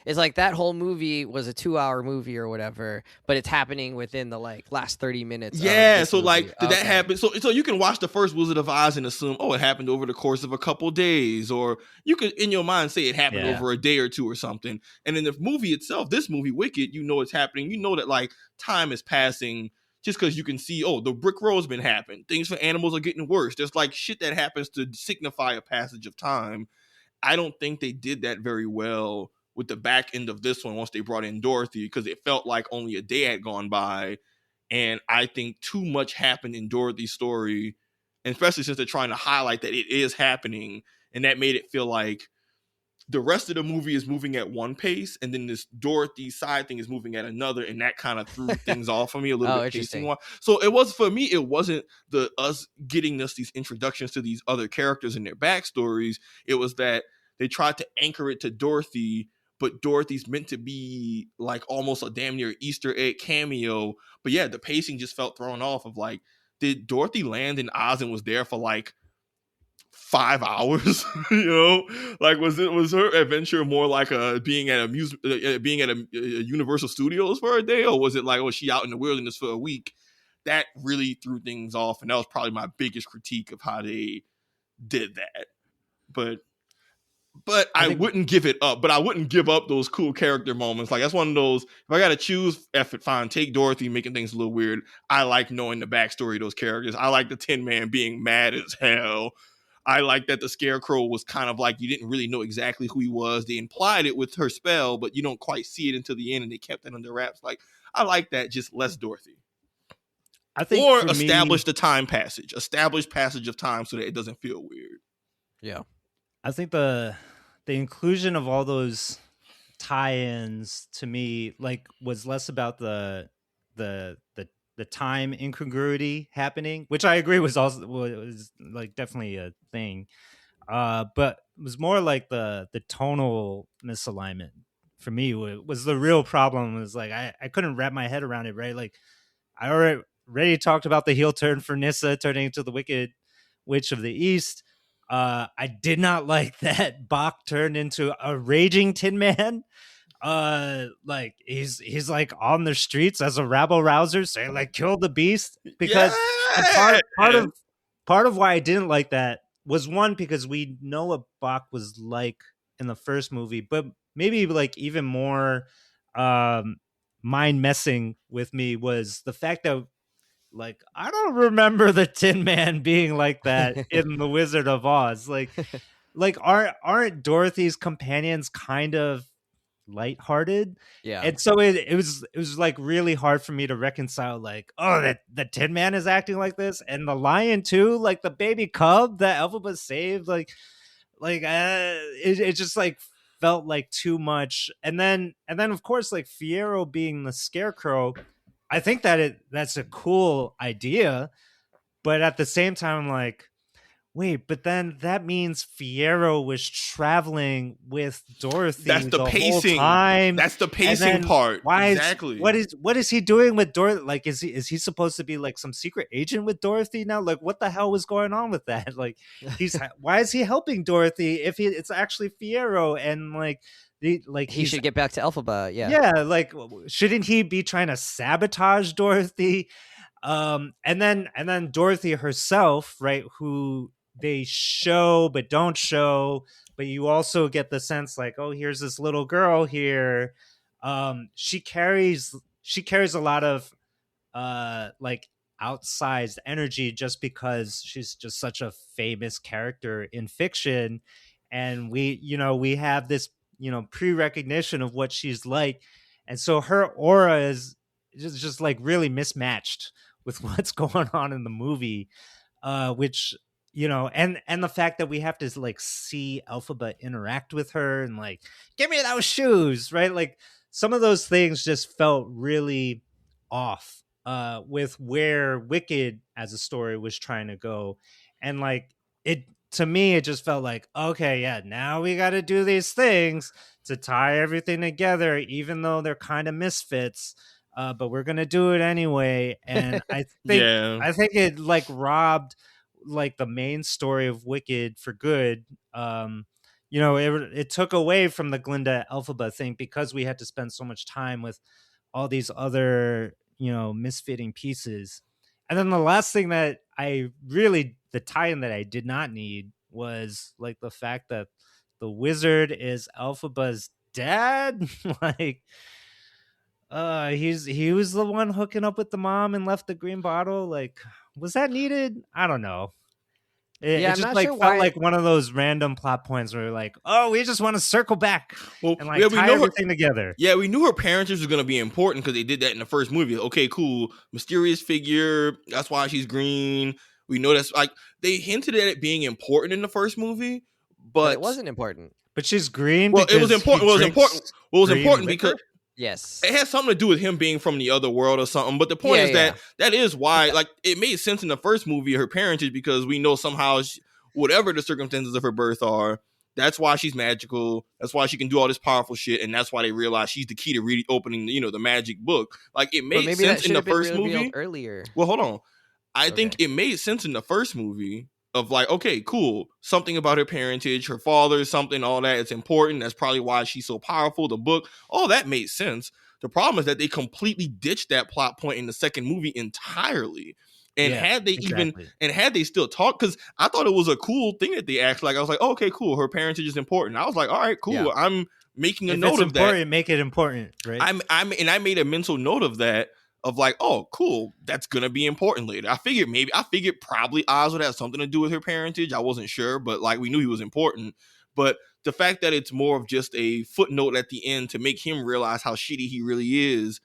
Speaker 1: it's like that whole movie was a 2-hour movie or whatever, but it's happening within the like last 30 minutes.
Speaker 2: Yeah, so
Speaker 1: movie.
Speaker 2: like, did that happen? So you can watch the first Wizard of Oz and assume, oh, it happened over the course of a couple days, or you could in your mind say it happened over a day or two or something. And in the movie itself, this movie Wicked, it's happening. You know that like time is passing. Just because you can see, oh, the brick road's been happening. Things for animals are getting worse. There's like shit that happens to signify a passage of time. I don't think they did that very well with the back end of this one once they brought in Dorothy, because it felt like only a day had gone by. And I think too much happened in Dorothy's story, and especially since they're trying to highlight that it is happening. And that made it feel like the rest of the movie is moving at one pace, and then this Dorothy side thing is moving at another, and that kind of threw things off for me a little bit pacing wise. So it was, for me, it wasn't us getting us these introductions to these other characters and their backstories. It was that they tried to anchor it to Dorothy, but Dorothy's meant to be like almost a damn near Easter egg cameo. But yeah, the pacing just felt thrown off of like, did Dorothy land in Oz and was there for like 5 hours? Like, was her adventure more like being at a Universal Studios for a day, or was it like, was she out in the wilderness for a week? That really threw things off, and that was probably my biggest critique of how they did that. But I wouldn't give it up. But I wouldn't give up those cool character moments. Like, that's one of those, if I got to choose, fine, take Dorothy making things a little weird. I like knowing the backstory of those characters. I like the Tin Man being mad as hell. I like that the Scarecrow was kind of like, you didn't really know exactly who he was. They implied it with her spell, but you don't quite see it until the end, and they kept that under wraps. Like, I like that, just less Dorothy.
Speaker 3: I think,
Speaker 2: or establish the time passage. Establish passage of time so that it doesn't feel weird.
Speaker 1: Yeah.
Speaker 3: I think the inclusion of all those tie-ins to me like was less about the time incongruity happening, which I agree was like definitely a thing, but it was more like the tonal misalignment for me was the real problem. It was like I couldn't wrap my head around it, right? Like, I already talked about the heel turn for Nyssa turning into the Wicked Witch of the East. I did not like that Bach turned into a raging Tin Man. Like he's like on the streets as a rabble rouser saying like, kill the beast, because part of why I didn't like that was, one, because we know what Bach was like in the first movie, but maybe like even more mind messing with me was the fact that, like, I don't remember the Tin Man being like that in The Wizard of Oz. Like aren't Dorothy's companions kind of lighthearted?
Speaker 1: Yeah.
Speaker 3: And so it was like really hard for me to reconcile, like, oh, that the Tin Man is acting like this, and the lion too, like the baby cub that Elphaba saved, it just like felt like too much. And then of course, like, Fiyero being the Scarecrow, I think that that's a cool idea, But at the same time, I'm like, wait, but then that means Fiyero was traveling with
Speaker 2: That's
Speaker 3: Dorothy
Speaker 2: the
Speaker 3: the whole
Speaker 2: pacing.
Speaker 3: time.
Speaker 2: That's the
Speaker 3: And
Speaker 2: pacing
Speaker 3: then
Speaker 2: part.
Speaker 3: why is
Speaker 2: Exactly.
Speaker 3: what is he doing with Dorothy? Like, is he supposed to be like some secret agent with Dorothy now? Like, what the hell was going on with that? Like, why is he helping Dorothy if it's actually Fiyero and like
Speaker 1: He
Speaker 3: he's
Speaker 1: should get back to Elphaba. Yeah.
Speaker 3: yeah, like shouldn't he be trying to sabotage Dorothy? And then Dorothy herself, right, who they show but don't show, but you also get the sense like, oh, here's this little girl here. She carries a lot of like outsized energy just because she's just such a famous character in fiction, and we have this pre-recognition of what she's like, and so her aura is just like really mismatched with what's going on in the movie, which and the fact that we have to like see Elphaba interact with her and like, give me those shoes, right? Like some of those things just felt really off with where Wicked as a story was trying to go. And like it to me, it just felt like, okay, yeah, now we got to do these things to tie everything together, even though they're kind of misfits. But we're gonna do it anyway. And
Speaker 2: Yeah.
Speaker 3: I think it like robbed like the main story of Wicked for good. It took away from the Glinda Elphaba thing because we had to spend so much time with all these other misfitting pieces. And then the last thing that the tie-in that I did not need was like the fact that the wizard is Elphaba's dad. Like he was the one hooking up with the mom and left the green bottle. Like, was that needed? I don't know. It
Speaker 1: I'm
Speaker 3: just
Speaker 1: not
Speaker 3: like
Speaker 1: sure
Speaker 3: felt
Speaker 1: why.
Speaker 3: like one of those random plot points where we're like, oh, we just want to circle back
Speaker 2: Well,
Speaker 3: and like
Speaker 2: yeah, we
Speaker 3: tie
Speaker 2: know
Speaker 3: everything together.
Speaker 2: Yeah, we knew her parentage was going to be important because they did that in the first movie. Okay, cool. Mysterious figure. That's why she's green. We know that's like they hinted at it being important in the first movie,
Speaker 1: But it
Speaker 2: but
Speaker 1: wasn't important.
Speaker 3: But she's green
Speaker 2: well, it was
Speaker 3: because he
Speaker 2: important. Well, it was important.
Speaker 3: drinks
Speaker 2: Well, it was
Speaker 3: green
Speaker 2: important because
Speaker 3: liquor.
Speaker 1: Yes.
Speaker 2: it has something to do with him being from the other world or something. But the point
Speaker 1: Yeah,
Speaker 2: is
Speaker 1: yeah.
Speaker 2: that is why, like, it made sense in the first movie, her parentage, because we know somehow, whatever the circumstances of her birth are, that's why she's magical. That's why she can do all this powerful shit, and that's why they realize she's the key to really opening, the magic book. Like, it
Speaker 1: But
Speaker 2: made
Speaker 1: maybe that
Speaker 2: sense in
Speaker 1: should
Speaker 2: the
Speaker 1: have been
Speaker 2: first
Speaker 1: revealed
Speaker 2: movie.
Speaker 1: earlier.
Speaker 2: Well, hold on. I think
Speaker 1: Okay.
Speaker 2: it made sense in the first movie of like, okay, cool. Something about her parentage, her father, something, all that. It's important. That's probably why she's so powerful. The book, all that made sense. The problem is that they completely ditched that plot point in the second movie entirely. And
Speaker 3: Yeah, exactly.
Speaker 2: had they still talked, because I thought it was a cool thing that they asked. Like, I was like, oh, okay, cool. Her parentage is important. I was like, all right, cool.
Speaker 1: Yeah.
Speaker 2: I'm making a
Speaker 3: If
Speaker 2: note
Speaker 3: it's
Speaker 2: of that.
Speaker 3: important, make it important, right?
Speaker 2: I made a mental note of that, of like, oh, cool, that's gonna be important later. I figured probably Oz would have something to do with her parentage. I wasn't sure, but like we knew he was important. But the fact that it's more of just a footnote at the end to make him realize how shitty he really is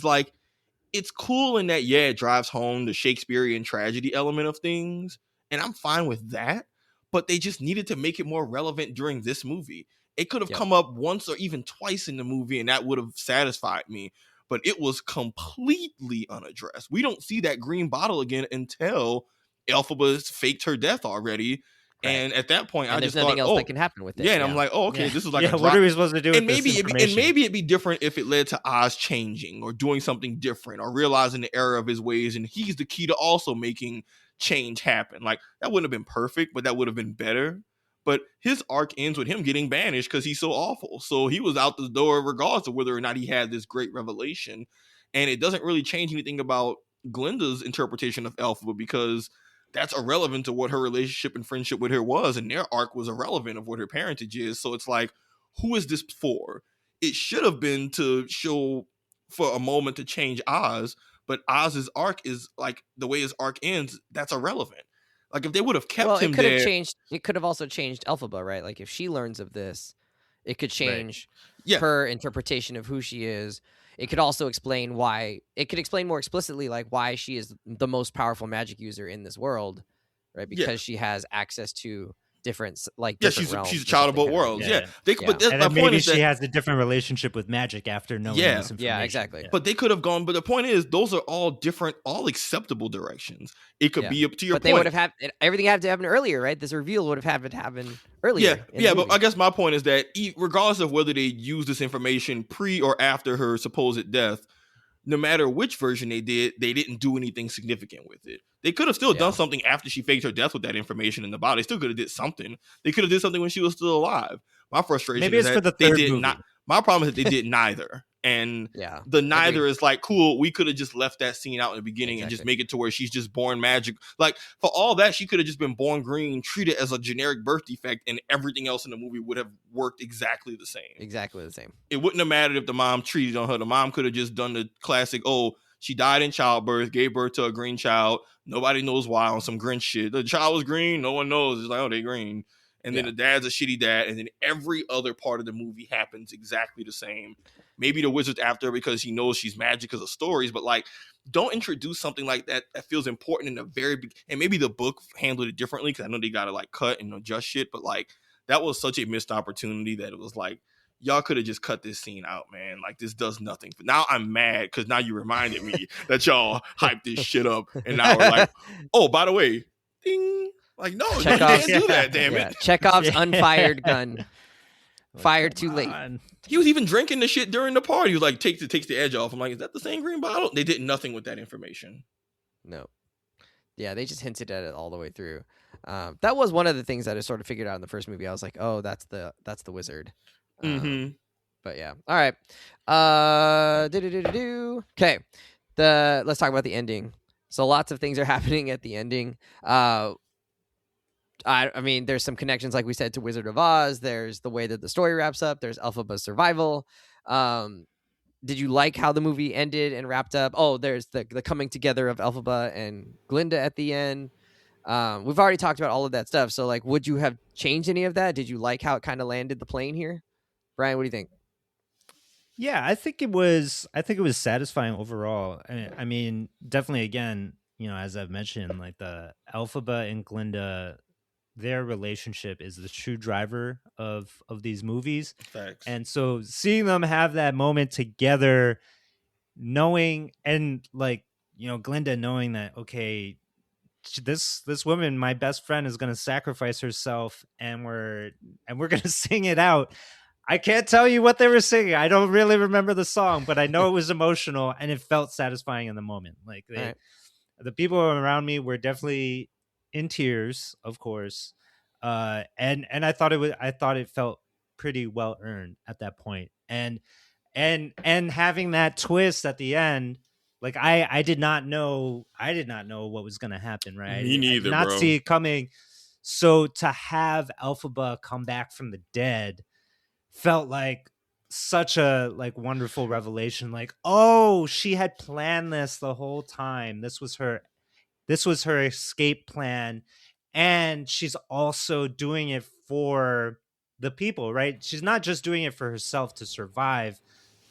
Speaker 2: like, it's cool in that, yeah, it drives home the Shakespearean tragedy element of things, and I'm fine with that. But they just needed to make it more relevant during this movie. It could have
Speaker 1: Yep.
Speaker 2: come up once or even twice in the movie, and that would have satisfied me. But it was completely unaddressed. We don't see that green bottle again until Elphaba's faked her death already.
Speaker 1: Right.
Speaker 2: And at that point,
Speaker 1: And
Speaker 2: I
Speaker 1: there's
Speaker 2: just
Speaker 1: nothing
Speaker 2: thought,
Speaker 1: else that can happen with it.
Speaker 2: yeah, and I'm like, oh, okay,
Speaker 3: Yeah.
Speaker 2: this is like
Speaker 3: yeah.
Speaker 2: a drop.
Speaker 3: What are we supposed to do with
Speaker 2: And
Speaker 3: this
Speaker 2: maybe
Speaker 3: information?
Speaker 2: it'd be different if it led to Oz changing or doing something different or realizing the error of his ways, and he's the key to also making change happen. Like, that wouldn't have been perfect, but that would have been better. But his arc ends with him getting banished because he's so awful. So he was out the door regardless of whether or not he had this great revelation. And it doesn't really change anything about Glinda's interpretation of Elphaba, because that's irrelevant to what her relationship and friendship with her was, and their arc was irrelevant of what her parentage is. So it's like, who is this for? It should have been to show for a moment to change Oz, but Oz's arc is like, the way his arc ends, that's irrelevant. Like, if they would have kept him
Speaker 1: it could have
Speaker 2: there,
Speaker 1: changed. It could have also changed Elphaba, right? Like if she learns of this, it could change
Speaker 2: Yeah.
Speaker 1: her interpretation of who she is. It could also explain why. It could explain more explicitly, like why she is the most powerful magic user in this world, right? Because she has access to different
Speaker 2: Yeah,
Speaker 1: different realms.
Speaker 2: she's a child of both worlds. Yeah, but
Speaker 3: and
Speaker 2: my
Speaker 3: then
Speaker 2: point
Speaker 3: maybe
Speaker 2: is that
Speaker 3: she has a different relationship with magic after knowing this information.
Speaker 1: Yeah, exactly.
Speaker 2: But they could have gone. But the point is, those are all different, all acceptable directions. It could be up to your
Speaker 1: but
Speaker 2: point.
Speaker 1: They would have had everything had to happen earlier, right? This reveal would have had to happen earlier.
Speaker 2: Yeah. But I guess my point is that regardless of whether they use this information pre or after her supposed death, no matter which version they didn't do anything significant with it. They could have still done something after she faked her death with that information in the body. They still could have did something. They could have did something when she was still alive. My frustration
Speaker 3: maybe
Speaker 2: is
Speaker 3: it's
Speaker 2: that
Speaker 3: for the
Speaker 2: they
Speaker 3: third
Speaker 2: did
Speaker 3: movie.
Speaker 2: not. My problem is that they did neither. And the neither
Speaker 1: agreed.
Speaker 2: is like, cool, we could have just left that scene out in the beginning and just make it to where she's just born magic. Like, for all that, she could have just been born green, treated as a generic birth defect, and everything else in the movie would have worked exactly the same.
Speaker 1: Exactly the same.
Speaker 2: It wouldn't have mattered if the mom treated on her. The mom could have just done the classic, she died in childbirth, gave birth to a green child. Nobody knows why, on some Grinch shit. The child was green. No one knows. It's like, they green. And then the dad's a shitty dad. And then every other part of the movie happens exactly the same. Maybe the wizard's after her because he knows she's magic because of stories. But like, don't introduce something like that feels important in the very beginning. And maybe the book handled it differently because I know they got to like cut and adjust shit. But like, that was such a missed opportunity that it was like, y'all could have just cut this scene out, man. Like, this does nothing. Now I'm mad because now you reminded me that y'all hyped this shit up. And now we're like, oh, by the way, ding. Like, no, you can't do that, damn it.
Speaker 1: Chekhov's unfired gun. Fired too late.
Speaker 2: He was even drinking the shit during the party. He was like, takes the edge off. I'm like, is that the same green bottle? They did nothing with that information.
Speaker 1: No. Yeah, they just hinted at it all the way through. That was one of the things that I sort of figured out in the first movie. I was like, oh, that's the wizard. But yeah. All right. Okay. Let's talk about the ending. So lots of things are happening at the ending. I mean, there's some connections, like we said, to Wizard of Oz. There's the way that the story wraps up. There's Elphaba's survival. Did you like how the movie ended and wrapped up? Oh, there's the coming together of Elphaba and Glinda at the end. We've already talked about all of that stuff. So, like, would you have changed any of that? Did you like how it kind of landed the plane here? Brian, what do you think?
Speaker 3: Yeah, I think it was satisfying overall. I mean, definitely, again, as I've mentioned, like the Elphaba and Glinda, their relationship is the true driver of these movies.
Speaker 2: Facts.
Speaker 3: And so seeing them have that moment together, knowing, and like, Glinda knowing that, okay, this woman, my best friend, is going to sacrifice herself, and we're going to sing it out. I can't tell you what they were singing. I don't really remember the song, but I know it was emotional and it felt satisfying in the moment. Like the people around me were definitely in tears, of course. And I thought it felt pretty well earned at that point. And having that twist at the end, like I did not know what was going to happen, right?
Speaker 2: Me neither,
Speaker 3: I did not
Speaker 2: bro.
Speaker 3: see it coming. So to have Elphaba come back from the dead felt like such a wonderful revelation. Like, oh, she had planned this the whole time. This was her escape plan, and she's also doing it for the people, right? She's not just doing it for herself to survive,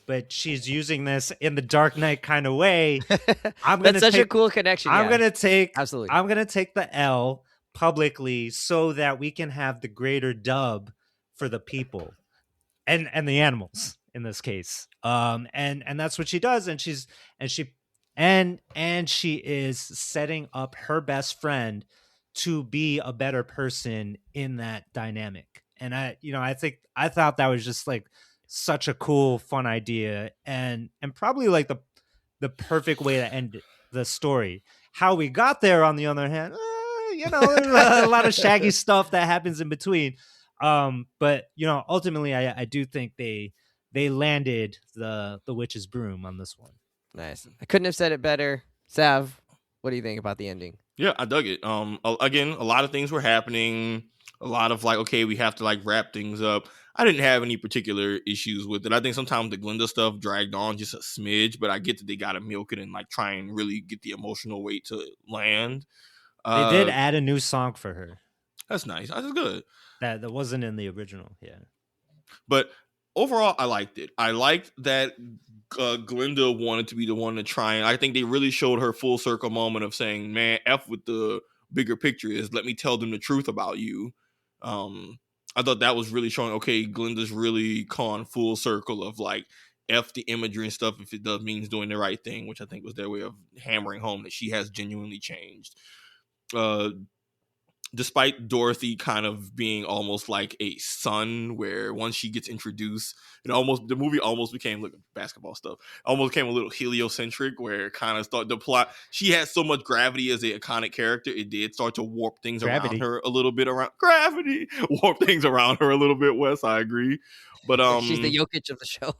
Speaker 3: but she's using this in the Dark Knight kind of way.
Speaker 1: That's such a cool connection.
Speaker 3: I'm gonna take the L publicly so that we can have the greater dub for the people and the animals in this case. And that's what she does, and she is setting up her best friend to be a better person in that dynamic. And I thought that was just like such a cool, fun idea, and probably like the perfect way to end the story. How we got there, on the other hand, there's a lot of shaggy stuff that happens in between. But ultimately, I do think they landed the witch's broom on this one.
Speaker 1: Nice. I couldn't have said it better. Sav, what do you think about the ending?
Speaker 2: Yeah, I dug it. Again, a lot of things were happening. A lot of like, okay, we have to like wrap things up. I didn't have any particular issues with it. I think sometimes the Glinda stuff dragged on just a smidge, but I get that they got to milk it and like try and really get the emotional weight to land.
Speaker 3: They did add a new song for her.
Speaker 2: That's nice. That's good.
Speaker 3: That wasn't in the original. Yeah.
Speaker 2: But overall, I liked it. I liked that Glinda wanted to be the one to try, and I think they really showed her full circle moment of saying, man, F with the bigger picture is let me tell them the truth about you. I thought that was really showing, okay, Glinda's really gone full circle of like, F the imagery and stuff if it does means doing the right thing, which I think was their way of hammering home that she has genuinely changed. Despite Dorothy kind of being almost like a son, where once she gets introduced, the movie almost became, look, basketball stuff, almost became a little heliocentric, where it kind of started the plot. She had so much gravity as an iconic character, it did start to warp things around her a little bit. Warp things around her a little bit. Wes, I agree, but
Speaker 1: she's the Jokic of the show.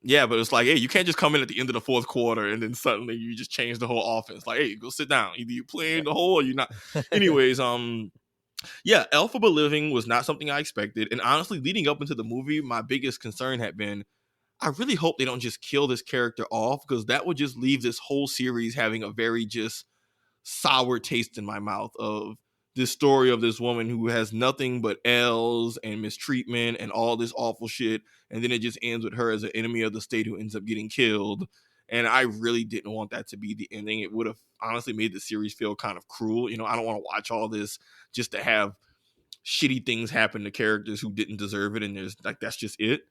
Speaker 2: Yeah, but it's like, hey, you can't just come in at the end of the fourth quarter and then suddenly you just change the whole offense. Like, hey, go sit down. Either you play in the hole or you're not. Anyways, yeah, Elphaba living was not something I expected. And honestly, leading up into the movie, my biggest concern had been, I really hope they don't just kill this character off, because that would just leave this whole series having a very just sour taste in my mouth of this story of this woman who has nothing but L's and mistreatment and all this awful shit. And then it just ends with her as an enemy of the state who ends up getting killed. And I really didn't want that to be the ending. It would have honestly made the series feel kind of cruel. I don't want to watch all this just to have shitty things happen to characters who didn't deserve it. And there's like, that's just it.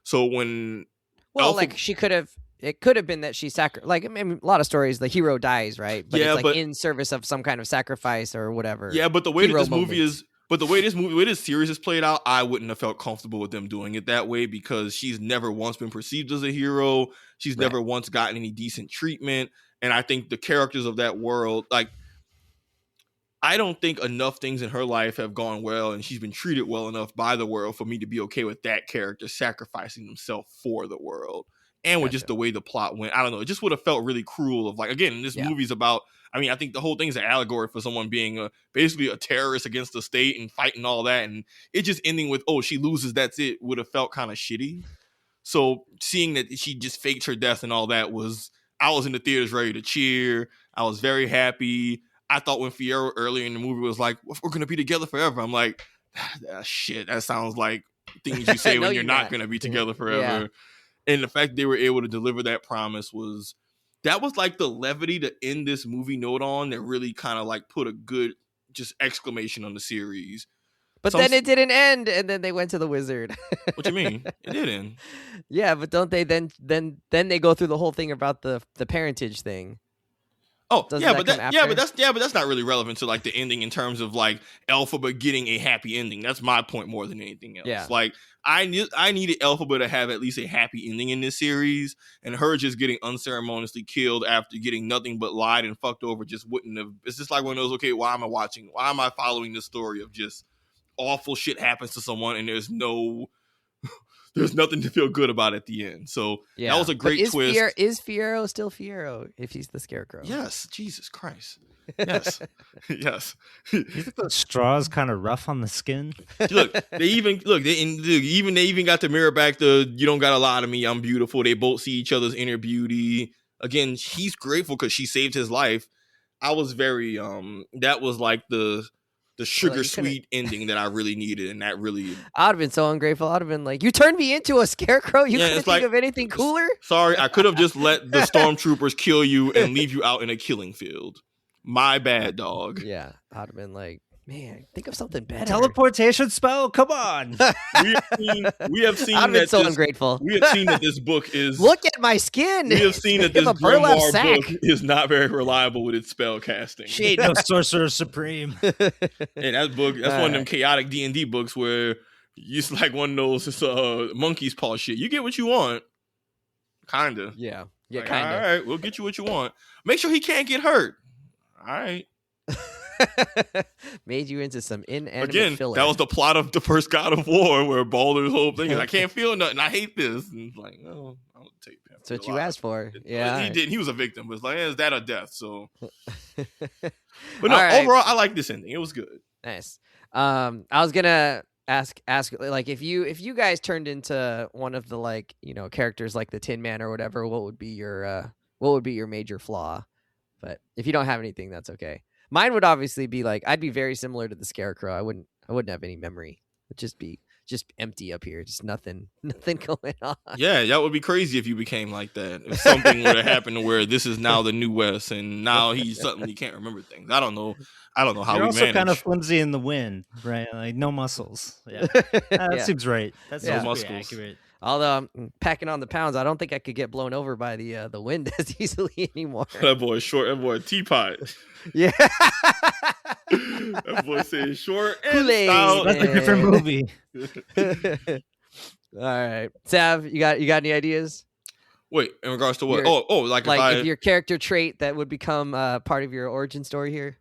Speaker 2: So when
Speaker 1: it could have been that she like, I mean, a lot of stories, the hero dies, right? But
Speaker 2: yeah,
Speaker 1: it's like in service of some kind of sacrifice or whatever.
Speaker 2: Yeah, but the way that this movie is, the way this series is played out, I wouldn't have felt comfortable with them doing it that way, because she's never once been perceived as a hero. She's never once gotten any decent treatment. And I think the characters of that world, like, I don't think enough things in her life have gone well and she's been treated well enough by the world for me to be okay with that character sacrificing himself for the world. And with just the way the plot went, I don't know, it just would have felt really cruel of like, again, this movie's about, I mean, I think the whole thing's an allegory for someone being basically a terrorist against the state and fighting all that. And it just ending with, oh, she loses, that's it, would have felt kind of shitty. So seeing that she just faked her death and all that I was in the theaters ready to cheer. I was very happy. I thought when Fiyero earlier in the movie was like, we're going to be together forever, I'm like, shit, that sounds like things you say when you're not going to be together forever. Yeah. And the fact they were able to deliver that promise was like the levity to end this movie note on that really kind of like put a good just exclamation on the series.
Speaker 1: But then it didn't end, and then they went to the wizard.
Speaker 2: What you mean? It didn't.
Speaker 1: Yeah, but don't they then they go through the whole thing about the parentage thing?
Speaker 2: Oh, yeah, but that's not really relevant to like the ending in terms of like Elphaba getting a happy ending. That's my point more than anything else. Yeah. Like I needed Elphaba to have at least a happy ending in this series, and her just getting unceremoniously killed after getting nothing but lied and fucked over just wouldn't have. It's just like one of those, okay, why am I watching? Why am I following this story of just awful shit happens to someone and there's nothing to feel good about at the end. So that was a great twist.
Speaker 1: Is Fiyero still Fiyero if he's the Scarecrow?
Speaker 2: Yes. Jesus Christ. Yes. Yes.
Speaker 3: You think those straws kind of rough on the skin?
Speaker 2: Look, they even got to mirror back the "you don't got a lot of me, I'm beautiful." They both see each other's inner beauty. Again, he's grateful because she saved his life. I was very that was like the sugar sweet ending that I really needed, and that really
Speaker 1: I'd have been so ungrateful. I'd have been like, you turned me into a scarecrow. You couldn't think of anything cooler.
Speaker 2: Sorry, I could have just let the stormtroopers kill you and leave you out in a killing field. My bad, dog.
Speaker 1: Yeah, I'd have been like, man, think of something better.
Speaker 3: Teleportation spell, come on.
Speaker 2: we have seen
Speaker 1: I've been so ungrateful.
Speaker 2: We have seen that this book is.
Speaker 1: Look at my skin.
Speaker 2: We have seen that this grimoire book is not very reliable with its spell casting.
Speaker 3: She ain't no sorcerer supreme.
Speaker 2: And that's one of them chaotic D&D books where it's like one of those monkey's paw shit. You get what you want, kinda.
Speaker 1: Yeah,
Speaker 2: like,
Speaker 1: kinda.
Speaker 2: All right, we'll get you what you want. Make sure he can't get hurt. All right.
Speaker 1: Made you into some inanimate filler.
Speaker 2: That was the plot of the first God of War, where Baldur's whole thing is, I can't feel nothing, I hate this. And it's like, no, I'll take that.
Speaker 1: That's what you asked for. Yeah.
Speaker 2: He didn't. He was a victim. But it's like, is that a death? So but no, overall, I like this ending. It was good.
Speaker 1: Nice. I was gonna ask like, if you guys turned into one of the, like, you know, characters like the Tin Man or whatever, what would be your major flaw? But if you don't have anything, that's okay. Mine would obviously be like, I'd be very similar to the Scarecrow. I wouldn't have any memory. It'd just be just empty up here, just nothing going on.
Speaker 2: Yeah, that would be crazy if you became like that. If something would have happened to where this is now the new Wes, and now he suddenly can't remember things. I don't know how
Speaker 3: You're
Speaker 2: we
Speaker 3: also
Speaker 2: manage.
Speaker 3: kind of flimsy in the wind, right? Like no muscles. Yeah, that seems right. That
Speaker 1: Yeah.
Speaker 3: seems pretty accurate.
Speaker 1: Although I'm packing on the pounds, I don't think I could get blown over by the wind as easily anymore.
Speaker 2: That boy short. That boy teapot.
Speaker 1: Yeah.
Speaker 2: That boy says short and
Speaker 1: Kool-Aid.
Speaker 2: stout.
Speaker 3: That's a different movie.
Speaker 1: All right, Sav, you got any ideas?
Speaker 2: Wait, in regards to what?
Speaker 1: Your-
Speaker 2: like
Speaker 1: if your character trait that would become part of your origin story here.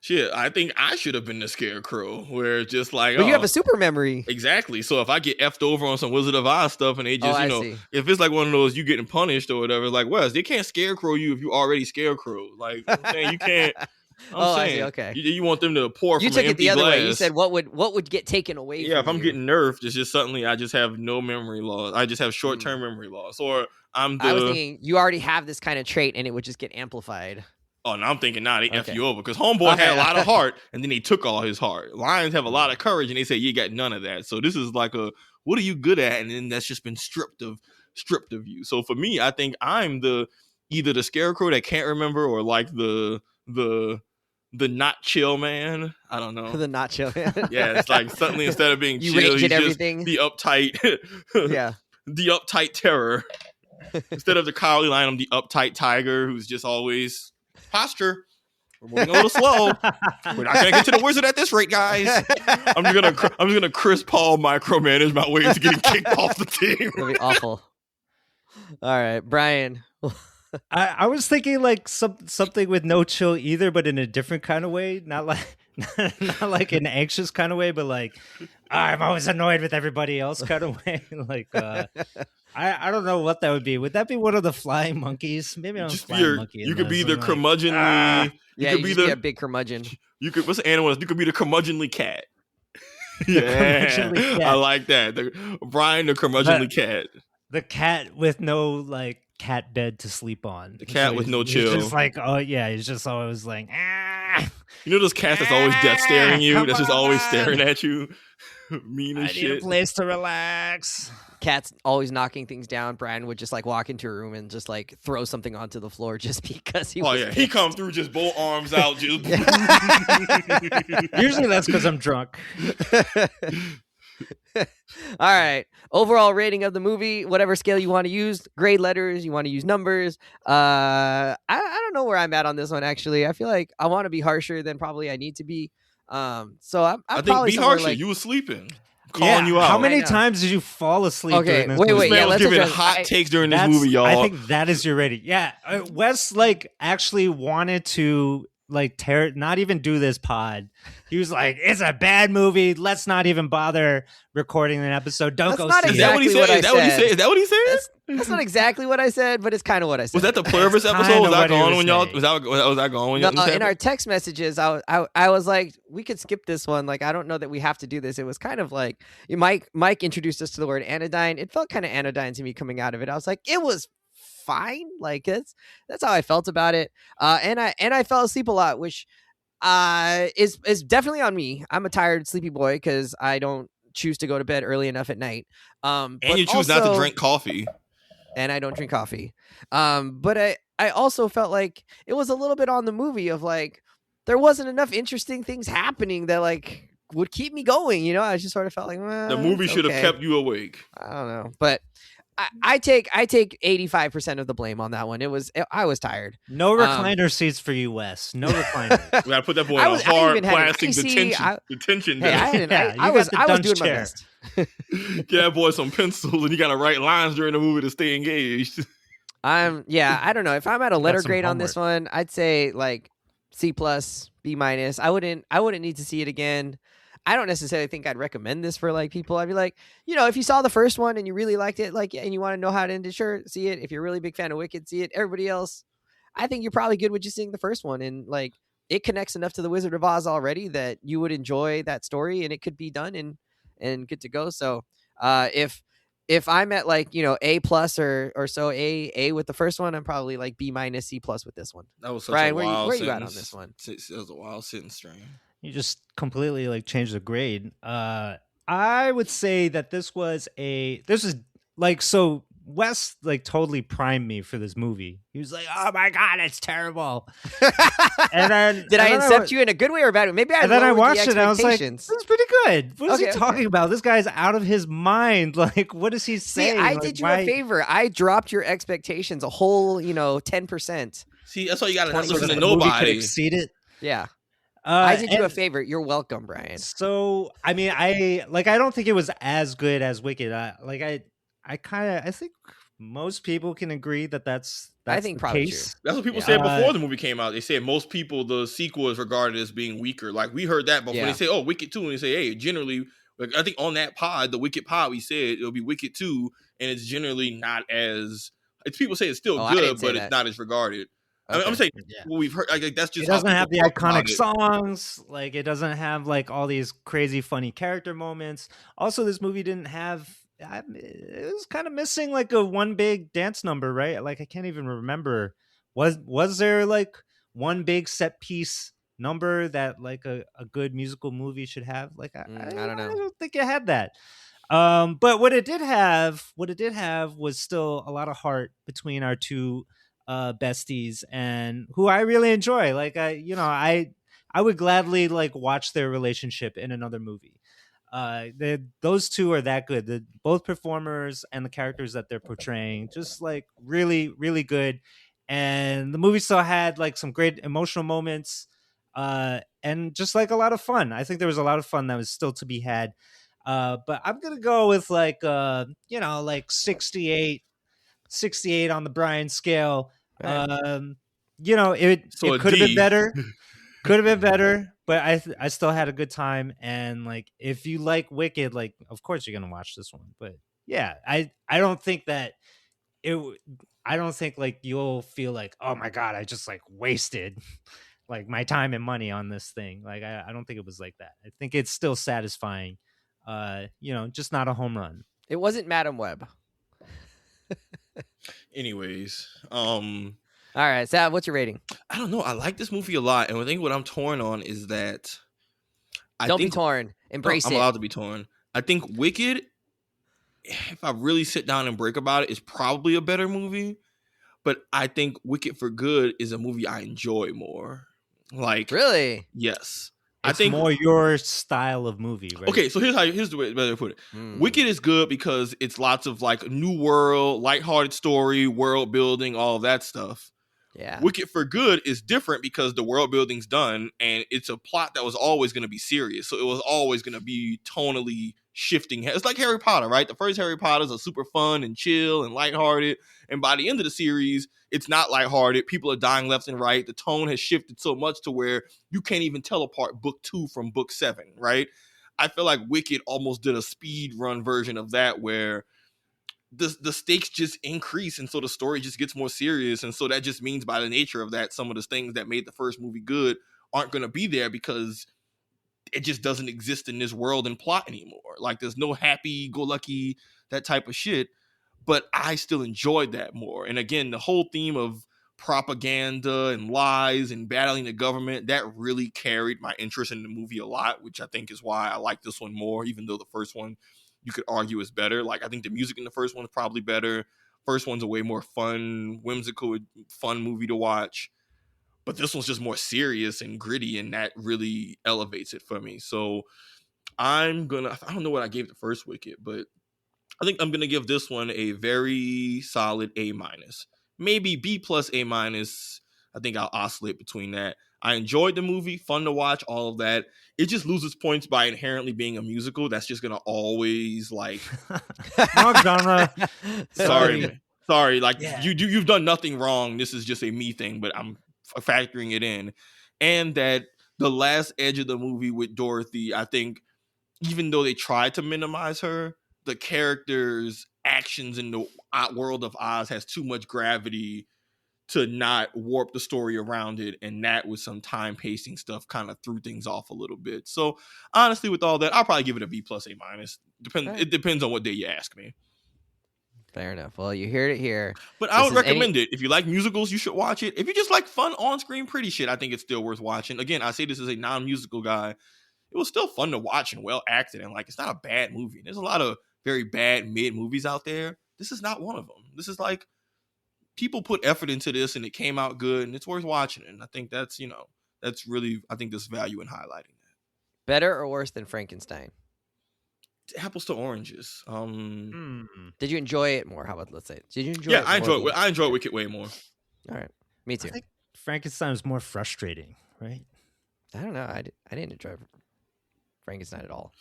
Speaker 2: shit, I think I should have been the Scarecrow, where it's just like,
Speaker 1: But you have a super memory.
Speaker 2: exactly. So if I get effed over on some Wizard of Oz stuff, and they just,
Speaker 1: I see.
Speaker 2: if it's like one of those you getting punished or whatever, like Wes, they can't Scarecrow you if you already Scarecrow. Like I'm saying, you can't.
Speaker 1: I see. Okay.
Speaker 2: You want them to pour
Speaker 1: You
Speaker 2: from
Speaker 1: took
Speaker 2: an
Speaker 1: it the
Speaker 2: empty
Speaker 1: other
Speaker 2: glass.
Speaker 1: way. You said what would get taken away
Speaker 2: Yeah, if
Speaker 1: from
Speaker 2: I'm
Speaker 1: you?
Speaker 2: getting nerfed, it's just suddenly I just have no memory loss. I just have short-term memory loss. Or
Speaker 1: I was thinking you already have this kind of trait and it would just get amplified.
Speaker 2: Oh, no, I'm thinking they F
Speaker 1: Okay.
Speaker 2: you over. Because Homeboy had a
Speaker 1: Okay.
Speaker 2: lot of heart, and then they took all his heart. Lions have a lot of courage, and they say, you got none of that. So this is like what are you good at? And then that's just been stripped of you. So for me, I think I'm either the Scarecrow that can't remember, or like the not chill man. I don't know.
Speaker 1: The not chill.
Speaker 2: Yeah, it's like suddenly instead of being
Speaker 1: You
Speaker 2: chill,
Speaker 1: rage
Speaker 2: he's
Speaker 1: at
Speaker 2: just
Speaker 1: everything.
Speaker 2: the uptight,
Speaker 1: Yeah.
Speaker 2: the uptight terror. Instead of the cowardly lion, I'm the uptight tiger who's just always posture. We're moving a little slow. We're not gonna get to the wizard at this rate, guys. I'm just gonna Chris Paul micromanage my way to getting kicked off the team.
Speaker 1: It'll be awful. All right, Brian.
Speaker 3: I was thinking like something with no chill either, but in a different kind of way. Not like an anxious kind of way, but like I'm always annoyed with everybody else kind of way. Like I don't know what that would be. Would that be one of the flying monkeys? Maybe I'm a flying monkey.
Speaker 2: You could be the
Speaker 3: like,
Speaker 2: curmudgeonly.
Speaker 1: Yeah,
Speaker 2: you could be
Speaker 1: a big curmudgeon.
Speaker 2: You could. What's the animal? You could be the curmudgeonly cat.
Speaker 3: curmudgeonly cat.
Speaker 2: I like that. Brian, the curmudgeonly cat.
Speaker 3: The cat with no like cat bed to sleep on.
Speaker 2: The cat with no chill.
Speaker 3: He's just like, oh yeah, he's just always like,
Speaker 2: You know those cats that's always death staring you?
Speaker 3: Come
Speaker 2: That's just always
Speaker 3: on.
Speaker 2: staring at you. Mean as
Speaker 3: I need
Speaker 2: shit.
Speaker 3: a place to relax.
Speaker 1: Cat's always knocking things down. Brian would just like walk into a room and just like throw something onto the floor just because he was
Speaker 2: He come through just both arms out. Just
Speaker 3: Usually that's because I'm drunk.
Speaker 1: All right. Overall rating of the movie, whatever scale you want to use, grade letters, you want to use numbers. I don't know where I'm at on this one, actually. I feel like I want to be harsher than probably I need to be. So I'm
Speaker 2: I think
Speaker 1: probably
Speaker 2: be
Speaker 1: somewhere
Speaker 2: harsher.
Speaker 1: like,
Speaker 2: You were sleeping. Calling you out.
Speaker 3: How
Speaker 1: I
Speaker 3: many
Speaker 1: know.
Speaker 3: times did you fall asleep?
Speaker 1: Okay,
Speaker 3: during this
Speaker 1: wait,
Speaker 3: movie?
Speaker 2: This man was
Speaker 1: let's
Speaker 2: giving
Speaker 1: address-
Speaker 2: hot takes during this movie, y'all.
Speaker 3: I think that is your rating. Yeah, Wes like actually wanted to like not even do this pod. He was like, "It's a bad movie. Let's not even bother recording an episode. Don't
Speaker 1: That's
Speaker 3: go
Speaker 1: not
Speaker 3: see
Speaker 2: Is that
Speaker 3: it."
Speaker 2: what he
Speaker 1: exactly
Speaker 2: said?
Speaker 1: what I
Speaker 2: Is that what he
Speaker 1: said.
Speaker 2: said? Is that what he said?
Speaker 1: That's not exactly what I said, but it's kind of what I said.
Speaker 2: Was that the Pluribus
Speaker 3: That's
Speaker 2: episode?
Speaker 3: kinda
Speaker 2: Was that
Speaker 3: what he
Speaker 2: going
Speaker 3: was
Speaker 2: when y'all?
Speaker 3: saying.
Speaker 2: Was that going when
Speaker 1: No,
Speaker 2: y'all?
Speaker 1: in our text messages, I was like, we could skip this one. Like, I don't know that we have to do this. It was kind of like Mike introduced us to the word anodyne. It felt kind of anodyne to me coming out of it. I was like, it was fine. Like that's how I felt about it. And I fell asleep a lot, which is definitely on me. I'm a tired, sleepy boy because I don't choose to go to bed early enough at night.
Speaker 2: And you choose not to drink coffee.
Speaker 1: And I don't drink coffee. But I also felt like it was a little bit on the movie of like there wasn't enough interesting things happening that like would keep me going. You know, I just sort of felt like
Speaker 2: The movie should have kept you awake.
Speaker 1: I don't know, but I take 85% of the blame on that one. I was tired.
Speaker 3: No recliner seats for you, Wes. No recliner.
Speaker 2: We gotta put that boy
Speaker 1: I
Speaker 2: in
Speaker 1: was-
Speaker 2: a
Speaker 1: I
Speaker 2: hard
Speaker 1: even had an
Speaker 2: plastic
Speaker 1: icy-
Speaker 2: detention.
Speaker 1: Hey, I
Speaker 2: desk.
Speaker 1: didn't.
Speaker 3: Yeah,
Speaker 1: I
Speaker 3: you
Speaker 1: was
Speaker 3: got the
Speaker 1: I was
Speaker 3: dunce
Speaker 1: doing my
Speaker 3: chair.
Speaker 1: best.
Speaker 2: Get that boy some pencils, and you gotta write lines during the movie to stay engaged.
Speaker 1: I don't know. If I'm at a letter
Speaker 3: some
Speaker 1: grade on this one, I'd say like C+, B-. I wouldn't need to see it again. I don't necessarily think I'd recommend this for like people. I'd be like, you know, if you saw the first one and you really liked it, like, and you want to know how to end it, sure, see it. If you're a really big fan of Wicked, see it. Everybody else, I think you're probably good with just seeing the first one, and like it connects enough to the Wizard of Oz already that you would enjoy that story, and it could be done and good to go. So, if I'm at like, you know, A+ or so, A with the first one, I'm probably like B-, C+ with this one.
Speaker 2: That was such
Speaker 1: Brian,
Speaker 2: a wild
Speaker 1: where you at
Speaker 2: sentence.
Speaker 1: on this one?
Speaker 2: That was a wild sentence stream.
Speaker 3: You just completely like changed the grade. I would say that this was like, so Wes like totally primed me for this movie. He was like, "Oh my god, it's terrible." And then
Speaker 1: Did I
Speaker 3: and then
Speaker 1: incept you in a good way or a bad way? Maybe I
Speaker 3: and then I
Speaker 1: lowered the
Speaker 3: watched it and I was like,
Speaker 1: expectations.
Speaker 3: "This is pretty good. What is he
Speaker 1: Okay.
Speaker 3: talking about? This guy's out of his mind. Like, what is he
Speaker 1: See,
Speaker 3: saying?"
Speaker 1: I
Speaker 3: Like,
Speaker 1: did you a favor. I dropped your expectations a whole, 10%.
Speaker 2: See, that's why you got to not
Speaker 1: 20%.
Speaker 2: listen to
Speaker 3: the movie could
Speaker 2: nobody.
Speaker 3: exceed it.
Speaker 1: Yeah. I did you a
Speaker 3: And
Speaker 1: favor. You're welcome, Brian.
Speaker 3: so, I mean, I don't think it was as good as Wicked. I think most people can agree that that's
Speaker 1: I think
Speaker 3: the
Speaker 1: probably
Speaker 3: case.
Speaker 1: true.
Speaker 2: That's what people
Speaker 1: Yeah.
Speaker 2: said before the movie came out. They said most people, the sequel is regarded as being weaker. Like, we heard that, but when
Speaker 1: Yeah.
Speaker 2: they say, "Oh, Wicked 2," and they say, "Hey, generally," like, I think on that pod, the Wicked pod, we said it'll be Wicked 2, and it's generally not as. It's people say it's still
Speaker 1: Oh, I didn't
Speaker 2: good,
Speaker 1: say
Speaker 2: but
Speaker 1: that.
Speaker 2: it's not as regarded. I mean,
Speaker 1: Okay.
Speaker 2: I'm saying
Speaker 3: Yeah.
Speaker 2: what we've heard. Like, that's just
Speaker 3: It doesn't
Speaker 2: how
Speaker 3: have the
Speaker 2: people talk about
Speaker 3: iconic
Speaker 2: it.
Speaker 3: songs. Like, it doesn't have like all these crazy funny character moments. Also, this movie didn't have. It was kind of missing like a one big dance number, right? Like, I can't even remember. Was there like one big set piece number that like a good musical movie should have? Like, I
Speaker 1: don't know.
Speaker 3: I don't think it had that. But what it did have was still a lot of heart between our two besties, and who I really enjoy. Like, I would gladly like watch their relationship in another movie. Those two are that good. Both performers and the characters that they're portraying, just like really, really good. And the movie still had like some great emotional moments, and just like a lot of fun. I think there was a lot of fun that was still to be had. But I'm gonna go with like like 68 on the Brian scale.
Speaker 1: Right.
Speaker 2: So
Speaker 3: It
Speaker 2: a
Speaker 3: could have been
Speaker 2: D.
Speaker 3: better. Could have been better, but I still had a good time. And like, if you like Wicked, like, of course you're gonna watch this one. But yeah, I don't think that I don't think like you'll feel like, oh my god, I just like wasted like my time and money on this thing. Like, I don't think it was like that. I think it's still satisfying. Just not a home run.
Speaker 1: It wasn't Madam Web.
Speaker 2: Anyways,
Speaker 1: All right, Sav, what's your rating?
Speaker 2: I don't know. I like this movie a lot, and I think what I'm torn on is that
Speaker 1: Don't be torn. Embrace
Speaker 2: I'm
Speaker 1: it.
Speaker 2: allowed to be torn. I think Wicked, if I really sit down and break about it, is probably a better movie. But I think Wicked for Good is a movie I enjoy more. Like,
Speaker 1: Really?
Speaker 2: yes.
Speaker 3: It's
Speaker 2: I think
Speaker 3: more your style of movie, right?
Speaker 2: Okay, so here's the way better to put it. Wicked is good because it's lots of like new world, lighthearted story, world building, all of that stuff.
Speaker 1: Yeah.
Speaker 2: Wicked for Good is different because the world building's done and it's a plot that was always going to be serious. So it was always going to be tonally shifting. It's like Harry Potter, right? The first Harry Potters are super fun and chill and lighthearted. And by the end of the series, it's not lighthearted. People are dying left and right. The tone has shifted so much to where you can't even tell apart book 2 from book 7, right? I feel like Wicked almost did a speed run version of that where the stakes just increase, and so the story just gets more serious, and so that just means by the nature of that, some of the things that made the first movie good aren't going to be there because it just doesn't exist in this world and plot anymore. Like, there's no happy-go-lucky, that type of shit, but I still enjoyed that more. And again, the whole theme of propaganda and lies and battling the government, that really carried my interest in the movie a lot, which I think is why I like this one more, even though the first one you could argue is better. Like, I think the music in the first one is probably better. First one's a way more fun, whimsical, fun movie to watch. But this one's just more serious and gritty, and that really elevates it for me. So I don't know what I gave the first Wicked, but I think I'm going to give this one a very solid A-. Maybe B plus A-. I think I'll oscillate between that. I enjoyed the movie, fun to watch, all of that. It just loses points by inherently being a musical. That's just gonna always like
Speaker 3: wrong genre.
Speaker 2: Sorry. Like,
Speaker 3: Yeah.
Speaker 2: you've done nothing wrong. This is just a me thing, but I'm factoring it in. And that the last edge of the movie with Dorothy, I think, even though they tried to minimize her, the character's actions in the world of Oz has too much gravity to not warp the story around it, and that with some time pacing stuff kind of threw things off a little bit. So honestly, with all that, I'll probably give it a B plus A-. It depends on what day you ask me.
Speaker 1: Fair enough. Well, you heard it here.
Speaker 2: But I would recommend it. If you like musicals, you should watch it. If you just like fun on-screen pretty shit, I think it's still worth watching. Again, I say this as a non-musical guy. it was still fun to watch and well acted, and like it's not a bad movie. There's a lot of very bad mid movies out there. This is not one of them. This is like people put effort into this and it came out good and it's worth watching. And I think that's, that's really, I think there's value in highlighting that.
Speaker 1: Better or worse than Frankenstein?
Speaker 2: Apples to oranges.
Speaker 1: Did you enjoy it more? How about, let's say, did you enjoy it?
Speaker 2: Yeah, I enjoyed Wicked way more.
Speaker 1: All right. Me too.
Speaker 3: I think Frankenstein was more frustrating, right?
Speaker 1: I don't know. I didn't enjoy Frankenstein at all.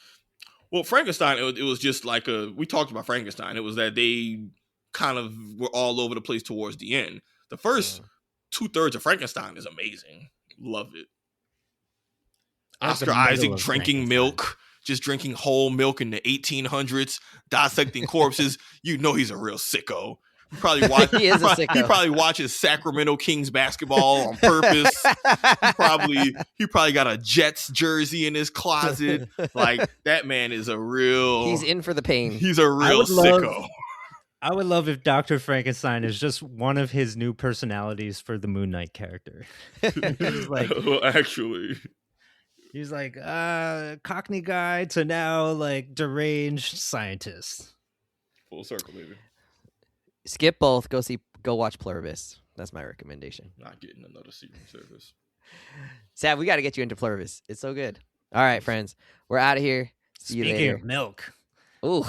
Speaker 2: Well, Frankenstein, it was just like we talked about Frankenstein. It was that they kind of were all over the place towards the end. The first 2/3 of Frankenstein is amazing. Love it. Oscar Isaac drinking milk, just drinking whole milk in the 1800s, dissecting corpses. You know he's a real sicko. He probably he probably watches Sacramento Kings basketball on purpose. He probably got a Jets jersey in his closet. Like, that man is a real...
Speaker 1: He's in for the pain.
Speaker 2: He's a real sicko.
Speaker 3: I would love if Dr. Frankenstein is just one of his new personalities for the Moon Knight character. He's like,
Speaker 2: well, actually...
Speaker 3: He's like, Cockney guy to now, like, deranged scientist.
Speaker 2: Full circle, baby.
Speaker 1: Skip both. Go watch Pluribus. That's my recommendation.
Speaker 2: Not getting another streaming service.
Speaker 1: Sav, we got to get you into Pluribus. It's so good. All right, friends. We're out of here. See you later.
Speaker 3: Speaking of milk.
Speaker 1: Ooh.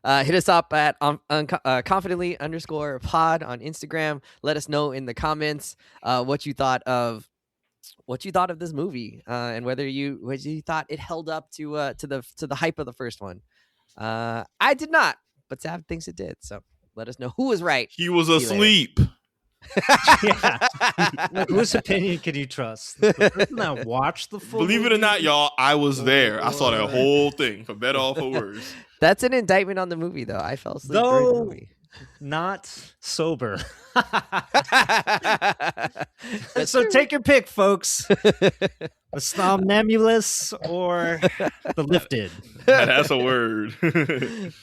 Speaker 1: Hit us up at confidently_pod on Instagram. Let us know in the comments what you thought of this movie and whether you thought it held up to the hype of the first one. I did not, but Sav thinks it did. So let us know who was right.
Speaker 2: He was asleep.
Speaker 3: Yeah. Like, whose opinion can you trust? The person that watched the full
Speaker 2: Believe
Speaker 3: movie?
Speaker 2: it or not, y'all, I was there. I saw that whole thing, for better or for worse.
Speaker 1: That's an indictment on the movie, though. I fell asleep during the movie.
Speaker 3: Not sober. So take your pick, folks. The somnambulous or the lifted.
Speaker 2: That's a word.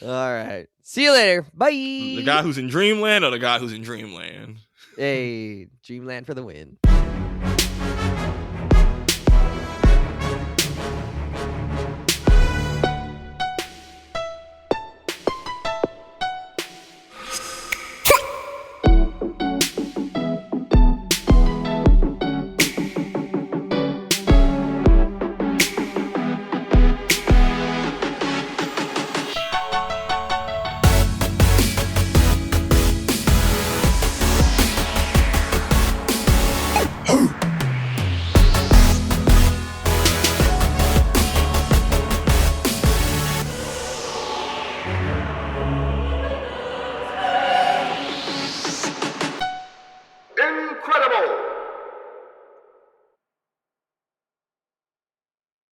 Speaker 1: All right. See you later. Bye.
Speaker 2: The guy who's in Dreamland or the guy who's in Dreamland?
Speaker 1: Hey, Dreamland for the win.
Speaker 4: Incredible!